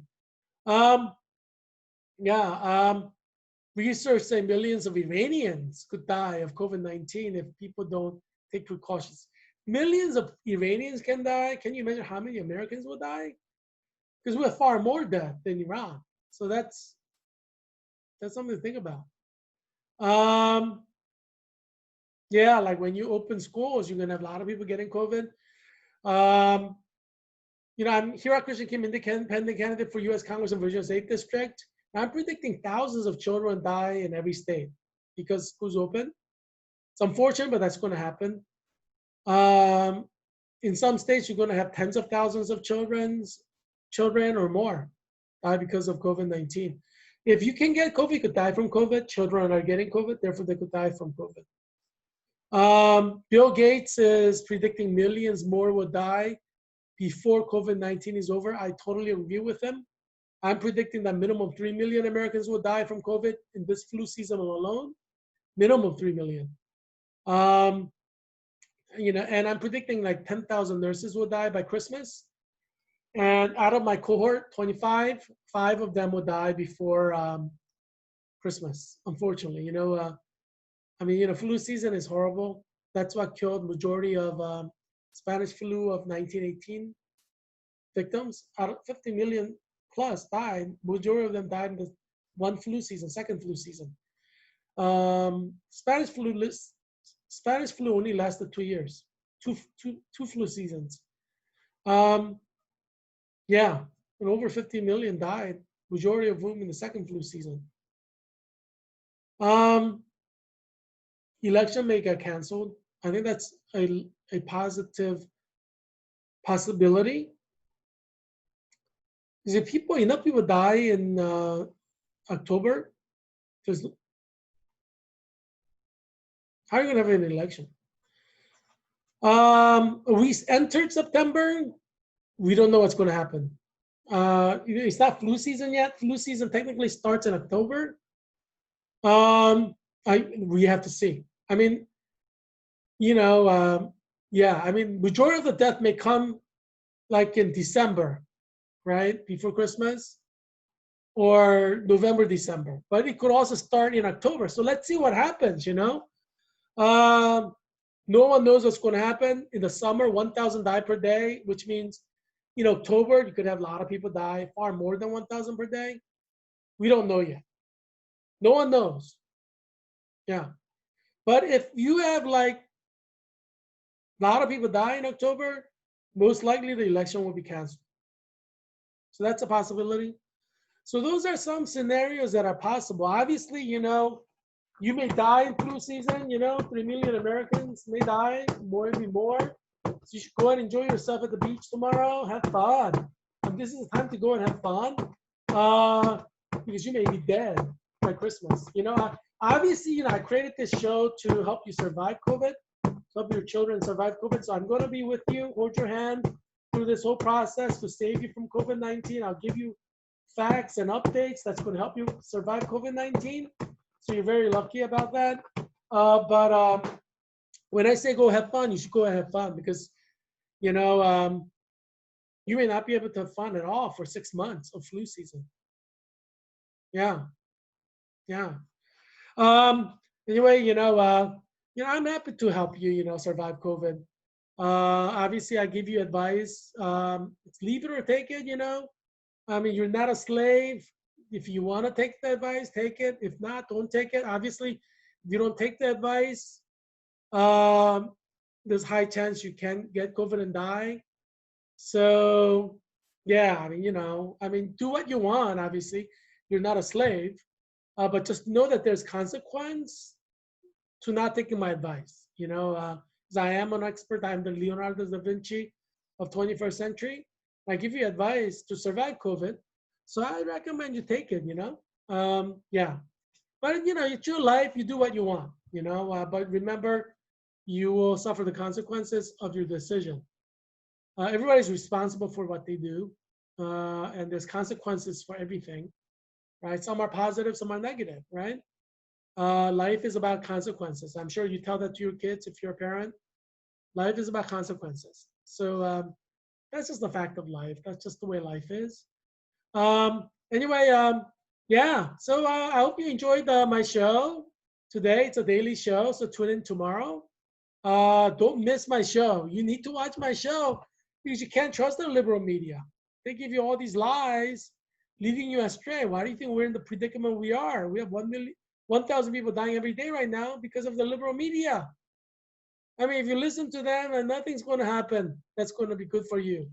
Research say millions of Iranians could die of COVID-19 if people don't take precautions. Millions of Iranians can die. Can you imagine how many Americans will die? Because we have far more death than Iran. So that's something to think about. Yeah, like when you open schools, you're gonna have a lot of people getting COVID. I'm Heerak Christian Kim, independent candidate for U.S. Congress in Virginia's 8th District. I'm predicting thousands of children die in every state because schools open. It's unfortunate, but that's going to happen. In some states, you're going to have tens of thousands of children or more die because of COVID-19. If you can get COVID, you could die from COVID. Children are getting COVID, therefore they could die from COVID. Bill Gates is predicting millions more will die before COVID-19 is over. I totally agree with him. I'm predicting that minimum 3 million Americans will die from COVID in this flu season alone. Minimum 3 million. And I'm predicting like 10,000 nurses will die by Christmas. And out of my cohort, 25, 5 of them will die before Christmas, unfortunately. Flu season is horrible. That's what killed majority of Spanish flu of 1918 victims. Out of 50 million plus died. Majority of them died in the second flu season. Spanish flu only lasted 2 years, two flu seasons. And over 50 million died, majority of whom in the second flu season. Election may get canceled. I think that's a positive possibility. Is it enough people die in October? Because how are you gonna have an election? We entered September. We don't know what's going to happen. It's not flu season yet. Flu season technically starts in October. We have to see. I mean, you know, yeah. I mean, majority of the death may come like in December, right before Christmas, or November, December. But it could also start in October. So let's see what happens. Um, no one knows what's going to happen in the summer. 1,000 die per day, which means in October you could have a lot of people die, far more than 1,000 per day. We don't know yet. No one knows. Yeah, but if you have like a lot of people die in October, most likely the election will be canceled. So that's a possibility. So those are some scenarios that are possible. Obviously, you may die in flu season. 3 million Americans may die, maybe more. So you should go and enjoy yourself at the beach tomorrow. Have fun. And this is the time to go and have fun, because you may be dead by Christmas. Obviously, I created this show to help you survive COVID, to help your children survive COVID. So I'm going to be with you, hold your hand through this whole process to save you from COVID-19. I'll give you facts and updates that's going to help you survive COVID-19. So you're very lucky about that. But when I say go have fun, you should go and have fun, because, you may not be able to have fun at all for 6 months of flu season. Yeah, yeah. Anyway, I'm happy to help you, survive COVID. Obviously, I give you advice. It's leave it or take it. I mean, you're not a slave. If you want to take the advice, take it. If not, don't take it. Obviously, if you don't take the advice, there's high chance you can get COVID and die. So, yeah, do what you want. Obviously, you're not a slave, but just know that there's consequence to not taking my advice. Because I am an expert. I'm the Leonardo da Vinci of 21st century. I give you advice to survive COVID. So I recommend you take it, yeah. But, it's your life. You do what you want, but remember, you will suffer the consequences of your decision. Everybody's responsible for what they do, and there's consequences for everything, right? Some are positive, some are negative, right? Life is about consequences. I'm sure you tell that to your kids if you're a parent. Life is about consequences. So that's just the fact of life. That's just the way life is. Anyway, yeah. So I hope you enjoyed my show today. It's a daily show, so tune in tomorrow. Don't miss my show. You need to watch my show, because you can't trust the liberal media. They give you all these lies, leading you astray. Why do you think we're in the predicament we are? We have 1,000 people dying every day right now because of the liberal media. I mean, if you listen to them, and nothing's going to happen that's going to be good for you.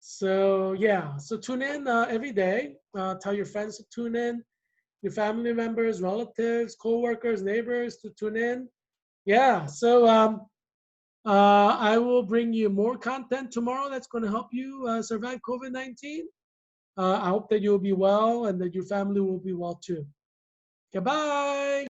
So yeah, so tune in every day. Tell your friends to tune in, your family members, relatives, co-workers, neighbors to tune in. Yeah, so I will bring you more content tomorrow that's going to help you survive COVID-19. I hope that you'll be well and that your family will be well too. Goodbye.